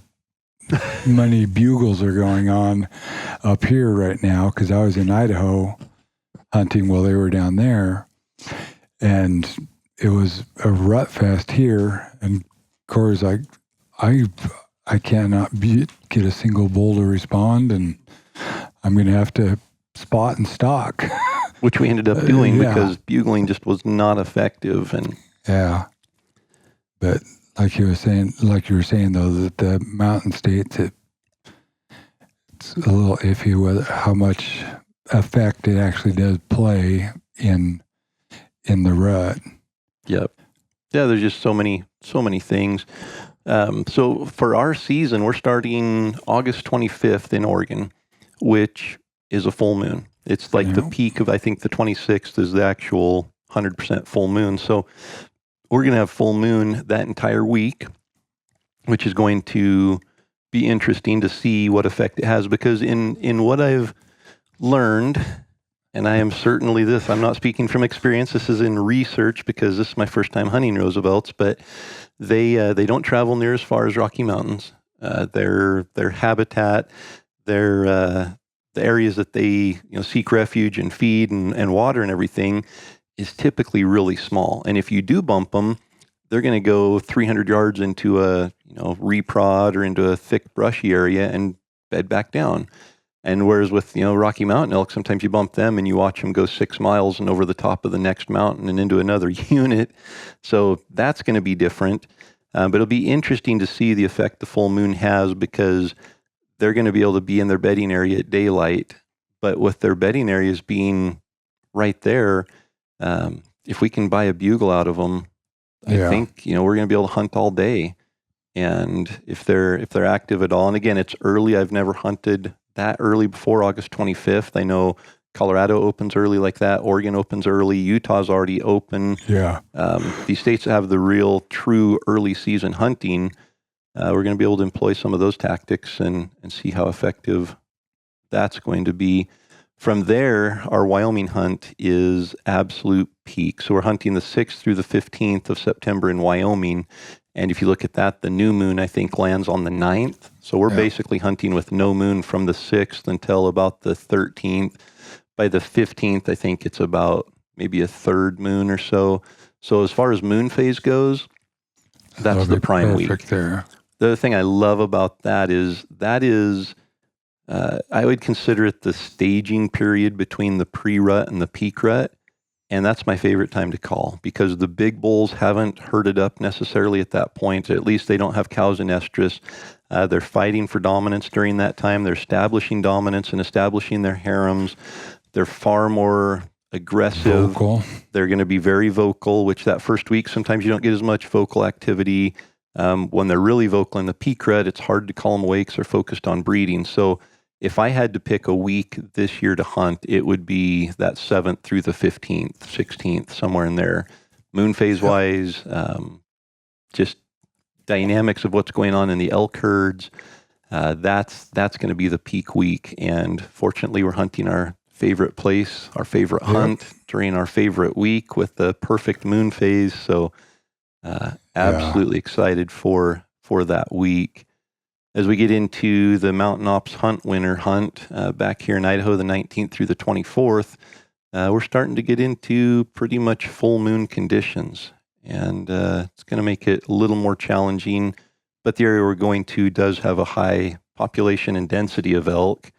many bugles are going on up here right now, because I was in Idaho hunting while they were down there, and it was a rut fest here, and Corey's like, I cannot get a single bull to respond, and I'm going to have to spot and stalk. Which we ended up doing because bugling just was not effective. And but like you were saying though, that the mountain states, it's a little iffy with how much effect it actually does play in the rut. Yep. Yeah, there's just so many things. So for our season, we're starting August 25th in Oregon, which is a full moon. It's like the peak of, I think the 26th is the actual 100% full moon. So we're going to have full moon that entire week, which is going to be interesting to see what effect it has, because in what I've learned, and I am certainly I'm not speaking from experience, this is in research because this is my first time hunting Roosevelts, but they don't travel near as far as Rocky Mountains. Their habitat, the areas that they seek refuge and feed and water and everything is typically really small. And if you do bump them, they're going to go 300 yards into a reprod or into a thick brushy area and bed back down. And whereas with Rocky Mountain elk, sometimes you bump them and you watch them go 6 miles and over the top of the next mountain and into another unit. So that's going to be different. But it'll be interesting to see the effect the full moon has, because they're going to be able to be in their bedding area at daylight. But with their bedding areas being right there, if we can buy a bugle out of them, I think we're going to be able to hunt all day. And if they're active at all, and again, it's early. I've never hunted that early before August 25th. I know Colorado opens early like that. Oregon opens early. Utah's already open. Yeah. These states that have the real, true early season hunting, we're going to be able to employ some of those tactics and see how effective that's going to be. From there, our Wyoming hunt is absolute peak. So we're hunting the 6th through the 15th of September in Wyoming. And if you look at that, the new moon, I think, lands on the 9th. So we're basically hunting with no moon from the 6th until about the 13th. By the 15th, I think it's about maybe a third moon or so. So as far as moon phase goes, that's the prime week. There. The other thing I love about that is I would consider it the staging period between the pre-rut and the peak rut. And that's my favorite time to call, because the big bulls haven't herded up necessarily at that point. At least they don't have cows in estrus. They're fighting for dominance during that time. They're establishing dominance and establishing their harems. They're far more aggressive. Vocal. They're going to be very vocal, which that first week, sometimes you don't get as much vocal activity. When they're really vocal in the peak rut, it's hard to call them away because they're focused on breeding. So if I had to pick a week this year to hunt, it would be that 7th through the 15th, 16th, somewhere in there. Moon phase wise, just dynamics of what's going on in the elk herds. That's going to be the peak week. And fortunately, we're hunting our favorite place, our favorite hunt during our favorite week with the perfect moon phase. So absolutely excited for that week. As we get into the Mountain Ops Hunt Winter Hunt back here in Idaho, the 19th through the 24th, we're starting to get into pretty much full moon conditions. And it's going to make it a little more challenging. But the area we're going to does have a high population and density of elk.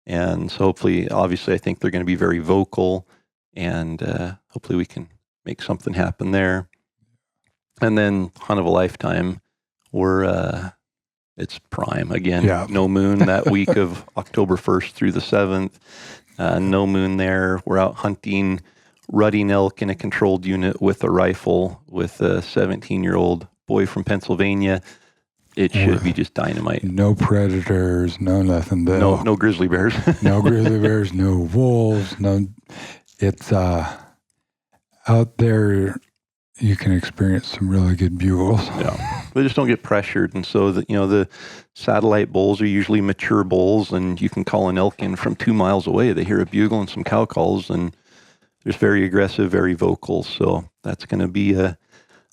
And so hopefully, obviously, I think they're going to be very vocal. And hopefully we can make something happen there. And then Hunt of a Lifetime, it's prime again. Yeah. No moon that week of October 1st through the 7th. No moon there. We're out hunting rutting elk in a controlled unit with a rifle with a 17-year-old boy from Pennsylvania. It should be just dynamite. No predators, no nothing. No grizzly bears. No grizzly bears, no wolves. No, it's out there you can experience some really good bugles. Yeah, they just don't get pressured, and so the satellite bulls are usually mature bulls, and you can call an elk in from 2 miles away. They hear a bugle and some cow calls, and they're very aggressive, very vocal. So that's going to be a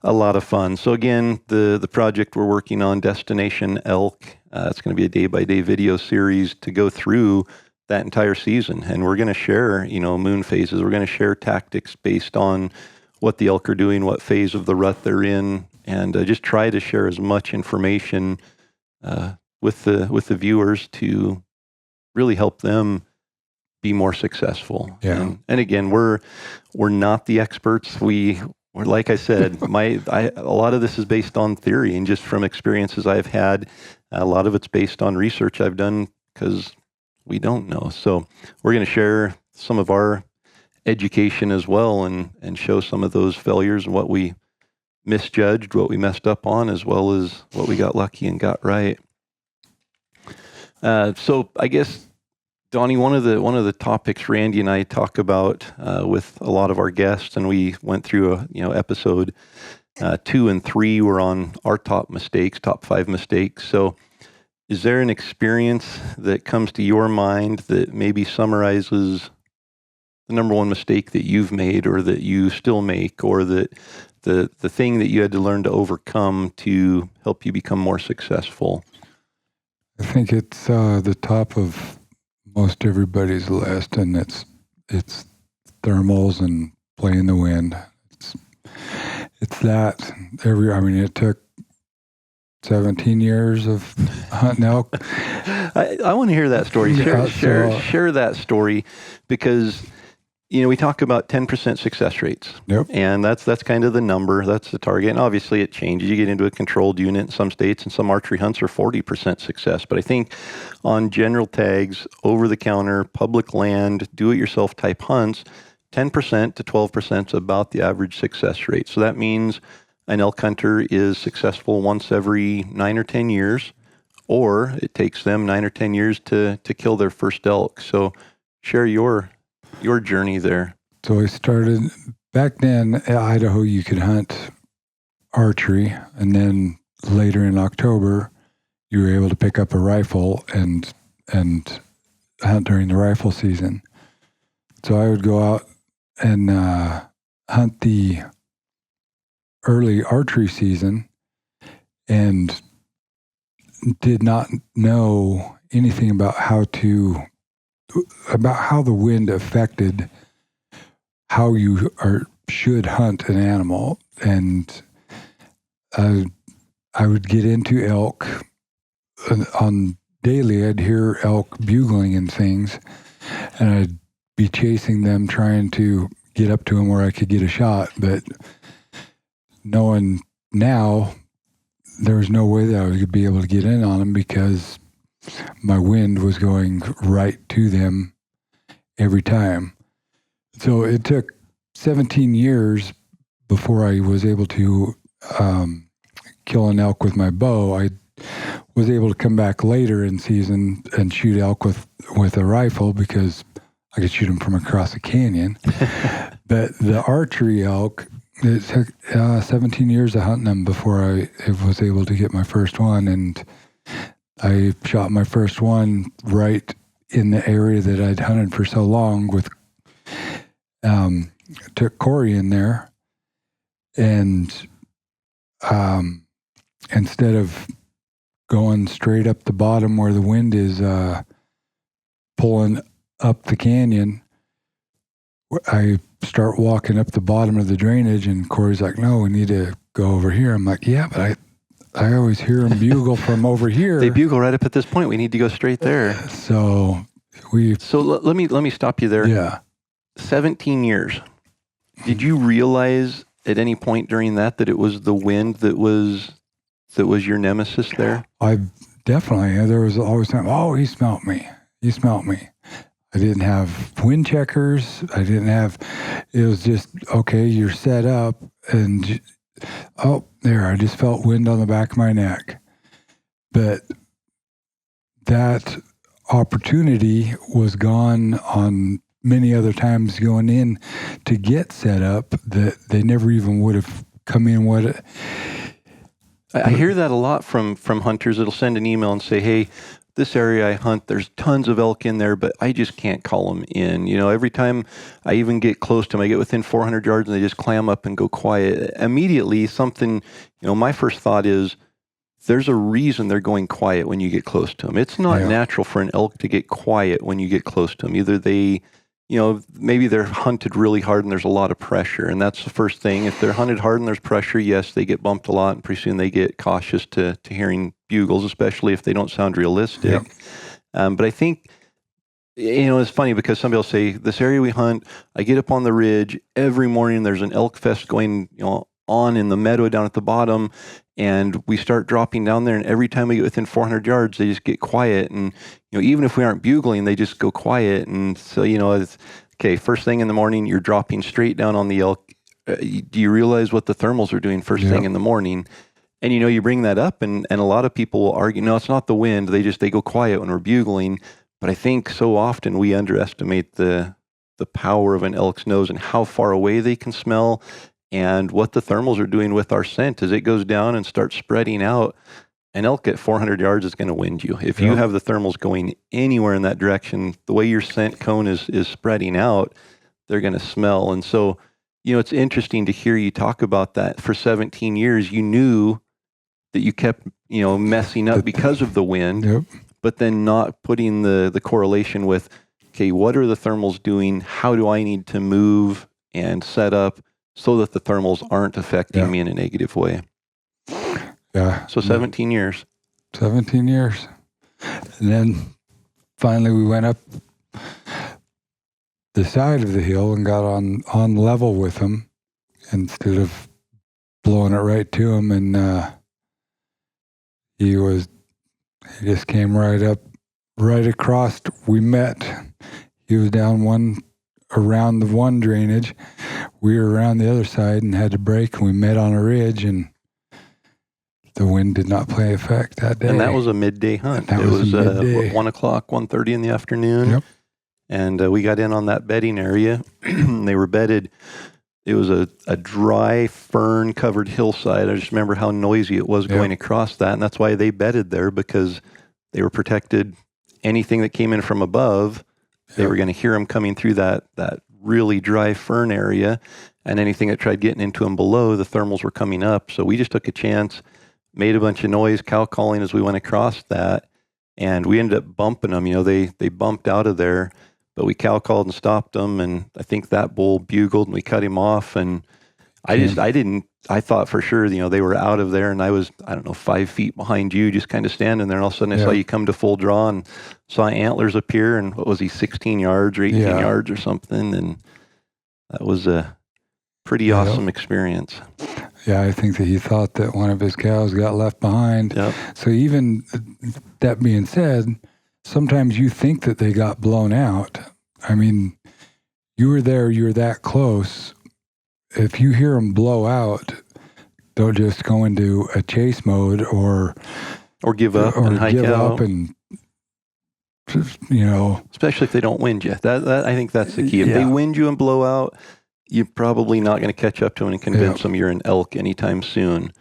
lot of fun. So again, the project we're working on, Destination Elk, it's going to be a day-by-day video series to go through that entire season, and we're going to share moon phases. We're going to share tactics based on what the elk are doing, what phase of the rut they're in, and just try to share as much information with the viewers to really help them be more successful. Yeah. And again, we're not the experts. We're like I said, a lot of this is based on theory and just from experiences I've had. A lot of it's based on research I've done because we don't know. So we're going to share some of our education as well and show some of those failures and what we misjudged, what we messed up on, as well as what we got lucky and got right. So I guess, Donnie, one of the topics Randy and I talk about with a lot of our guests, and we went through episode 2 and 3 were on our top 5 mistakes. So is there an experience that comes to your mind that maybe summarizes the number one mistake that you've made, or that you still make, or that the thing that you had to learn to overcome to help you become more successful? I think it's the top of most everybody's list, and it's thermals and playing the wind. It's that it took 17 years of hunting elk. I want to hear that story. Share that story, because we talk about 10% success rates. Yep. And that's kind of the number. That's the target. And obviously it changes. You get into a controlled unit in some states, and some archery hunts are 40% success. But I think on general tags, over-the-counter, public land, do-it-yourself type hunts, 10% to 12% is about the average success rate. So that means an elk hunter is successful once every 9 or 10 years, or it takes them 9 or 10 years to kill their first elk. So share your journey there. So I started back then in Idaho. You could hunt archery, and then later in October, you were able to pick up a rifle and hunt during the rifle season. So I would go out and hunt the early archery season, and did not know anything about how the wind affected how you should hunt an animal. And I would get into elk on daily. I'd hear elk bugling and things, and I'd be chasing them, trying to get up to them where I could get a shot. But knowing now, there was no way that I would be able to get in on them, because my wind was going right to them every time. So it took 17 years before I was able to kill an elk with my bow. I was able to come back later in season and shoot elk with a rifle, because I could shoot them from across a canyon. But the archery elk, it took 17 years of hunting them before I was able to get my first one. And I shot my first one right in the area that I'd hunted for so long with, took Corey in there, and instead of going straight up the bottom where the wind is pulling up the canyon, I start walking up the bottom of the drainage, and Corey's like, "No, we need to go over here." I'm like, "Yeah, but I always hear them bugle from over here." They bugle right up at this point. We need to go straight there. So let me stop you there. Yeah. 17 years. Did you realize at any point during that it was the wind that was your nemesis there? I definitely. There was always time. Oh, he smelt me. He smelt me. I didn't have wind checkers. It was just, okay, you're set up, and there, I just felt wind on the back of my neck. But that opportunity was gone on many other times going in to get set up, that they never even would have come in what. I hear that a lot from hunters. It'll send an email and say, hey, this area I hunt, there's tons of elk in there, but I just can't call them in. Every time I even get close to them, I get within 400 yards and they just clam up and go quiet. Immediately, my first thought is, there's a reason they're going quiet when you get close to them. It's not natural for an elk to get quiet when you get close to them. Either they, maybe they're hunted really hard and there's a lot of pressure, and that's the first thing. If they're hunted hard and there's pressure, yes, they get bumped a lot, and pretty soon they get cautious to hearing bugles, especially if they don't sound realistic. But I think, it's funny because somebody will say, this area we hunt, I get up on the ridge, every morning there's an elk fest going, on in the meadow down at the bottom, and we start dropping down there, and every time we get within 400 yards, they just get quiet, and even if we aren't bugling, they just go quiet. And so it's okay. First thing in the morning, you're dropping straight down on the elk. Do you realize what the thermals are doing first thing in the morning? And you bring that up, and a lot of people will argue, no, it's not the wind. They go quiet when we're bugling. But I think so often we underestimate the power of an elk's nose and how far away they can smell, and what the thermals are doing with our scent. As it goes down and starts spreading out, an elk at 400 yards is going to wind you. If you have the thermals going anywhere in that direction, the way your scent cone is spreading out, they're going to smell. And so, it's interesting to hear you talk about that. For 17 years, you knew that you kept, messing up because of the wind, but then not putting the correlation with, okay, what are the thermals doing? How do I need to move and set up so that the thermals aren't affecting me in a negative way? Yeah. So 17 years. 17 years. And then finally we went up the side of the hill and got on level with them instead of blowing it right to him. And he just came right across. We met. He was down around the one drainage. We were around the other side and had to break, and we met on a ridge, and the wind did not play effect that day. And that was a midday hunt. It was 1 o'clock, 1:30 in the afternoon. Yep. And we got in on that bedding area. They were bedded. It was a dry, fern-covered hillside. I just remember how noisy it was going across that, and that's why they bedded there, because they were protected. Anything that came in from above, they were going to hear them coming through that really dry fern area, and anything that tried getting into them below, the thermals were coming up. So we just took a chance, made a bunch of noise, cow calling as we went across that, and we ended up bumping them. They bumped out of there, but we cow called and stopped them, and I think that bull bugled, and we cut him off. And I thought for sure, they were out of there, and I was, 5 feet behind you, just kind of standing there, and all of a sudden I saw you come to full draw and saw antlers appear, and what was he, 16 yards or 18 yards or something, and that was a pretty awesome experience. Yeah, I think that he thought that one of his cows got left behind. Yep. So even that being said, sometimes you think that they got blown out. I mean, you were there, you were that close. If you hear them blow out, don't just go into a chase mode or give up and hike out. And especially if they don't wind you. That I think that's the key. If they wind you and blow out, you're probably not going to catch up to them and convince them you're an elk anytime soon.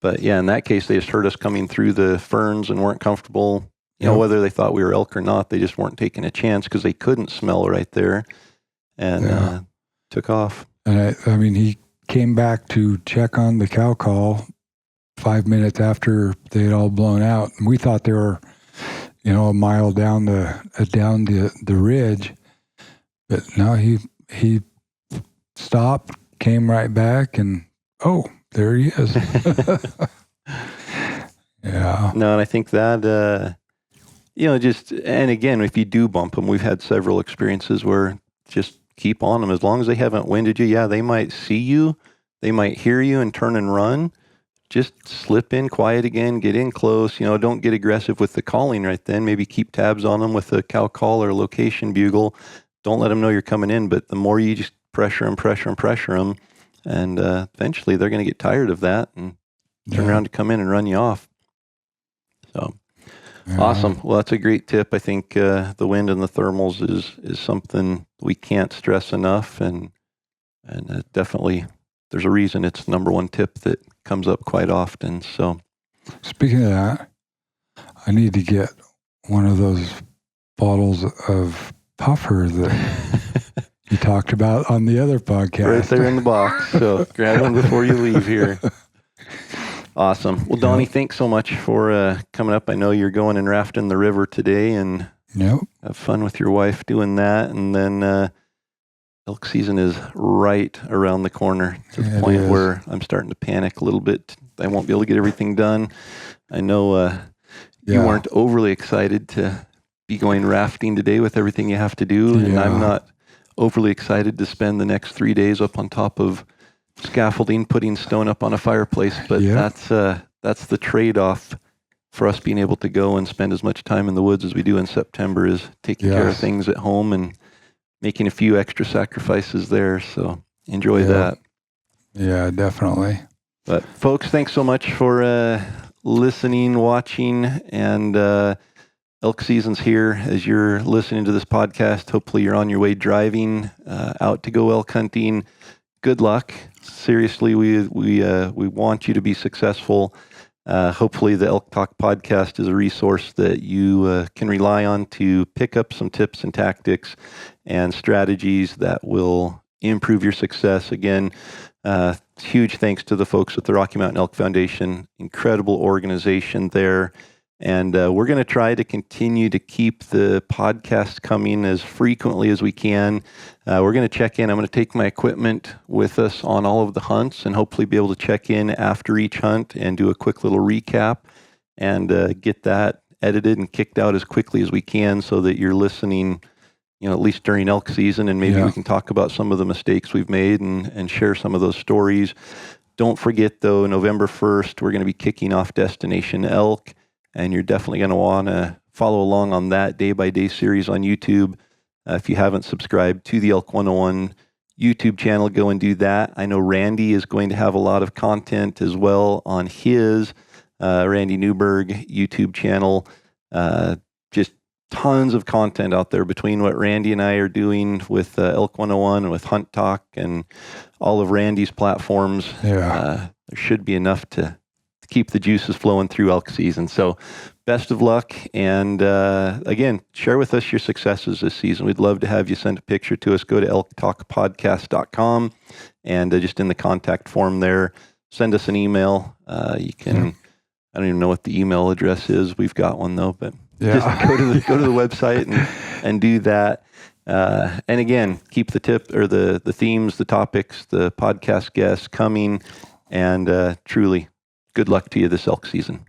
But in that case, they just heard us coming through the ferns and weren't comfortable. Whether they thought we were elk or not, they just weren't taking a chance because they couldn't smell right there, and took off. And I mean, he came back to check on the cow call 5 minutes after they had all blown out. And we thought they were, a mile down the ridge. But no, he stopped, came right back, and there he is. Yeah. No, and I think that, and again, if you do bump them, we've had several experiences where just keep on them. As long as they haven't winded you, they might see you, they might hear you and turn and run. Just slip in quiet again, get in close, don't get aggressive with the calling right then. Maybe keep tabs on them with a cow call or location bugle. Don't let them know you're coming in, but the more you just pressure them, and eventually they're going to get tired of that and turn around to come in and run you off. So awesome. Well, that's a great tip. I think the wind and the thermals is something we can't stress enough, and definitely there's a reason it's number one tip that comes up quite often. So, speaking of that, I need to get one of those bottles of puffer that you talked about on the other podcast. Right there in the box. So grab one before you leave here. Awesome. Well, Donnie, thanks so much for coming up. I know you're going and rafting the river today, and have fun with your wife doing that. And then elk season is right around the corner, to the point where I'm starting to panic a little bit. I won't be able to get everything done. I know you weren't overly excited to be going rafting today with everything you have to do, and I'm not overly excited to spend the next 3 days up on top of scaffolding, putting stone up on a fireplace. But that's the trade-off for us being able to go and spend as much time in the woods as we do in September, is taking care of things at home and making a few extra sacrifices there. So enjoy that. Yeah, definitely. But folks, thanks so much for listening, watching, and elk season's here as you're listening to this podcast. Hopefully you're on your way driving out to go elk hunting. Good luck. Seriously, we want you to be successful. Hopefully the Elk Talk podcast is a resource that you can rely on to pick up some tips and tactics and strategies that will improve your success. Again, huge thanks to the folks at the Rocky Mountain Elk Foundation. Incredible organization there. And we're going to try to continue to keep the podcast coming as frequently as we can. We're going to check in. I'm going to take my equipment with us on all of the hunts and hopefully be able to check in after each hunt and do a quick little recap and get that edited and kicked out as quickly as we can, so that you're listening, at least during elk season, and maybe we can talk about some of the mistakes we've made and share some of those stories. Don't forget, though, November 1st, we're going to be kicking off Destination Elk. And you're definitely going to want to follow along on that day-by-day series on YouTube. If you haven't subscribed to the Elk 101 YouTube channel, go and do that. I know Randy is going to have a lot of content as well on his Randy Newberg YouTube channel. Just tons of content out there between what Randy and I are doing with Elk 101 and with Hunt Talk and all of Randy's platforms. There should be enough to keep the juices flowing through elk season. So best of luck. And again, share with us your successes this season. We'd love to have you send a picture to us. Go to elktalkpodcast.com and just in the contact form there, send us an email. You can, I don't even know what the email address is. We've got one though, but just go to the website and do that. And again, keep the tip or the themes, the topics, the podcast guests coming, and truly, good luck to you this elk season.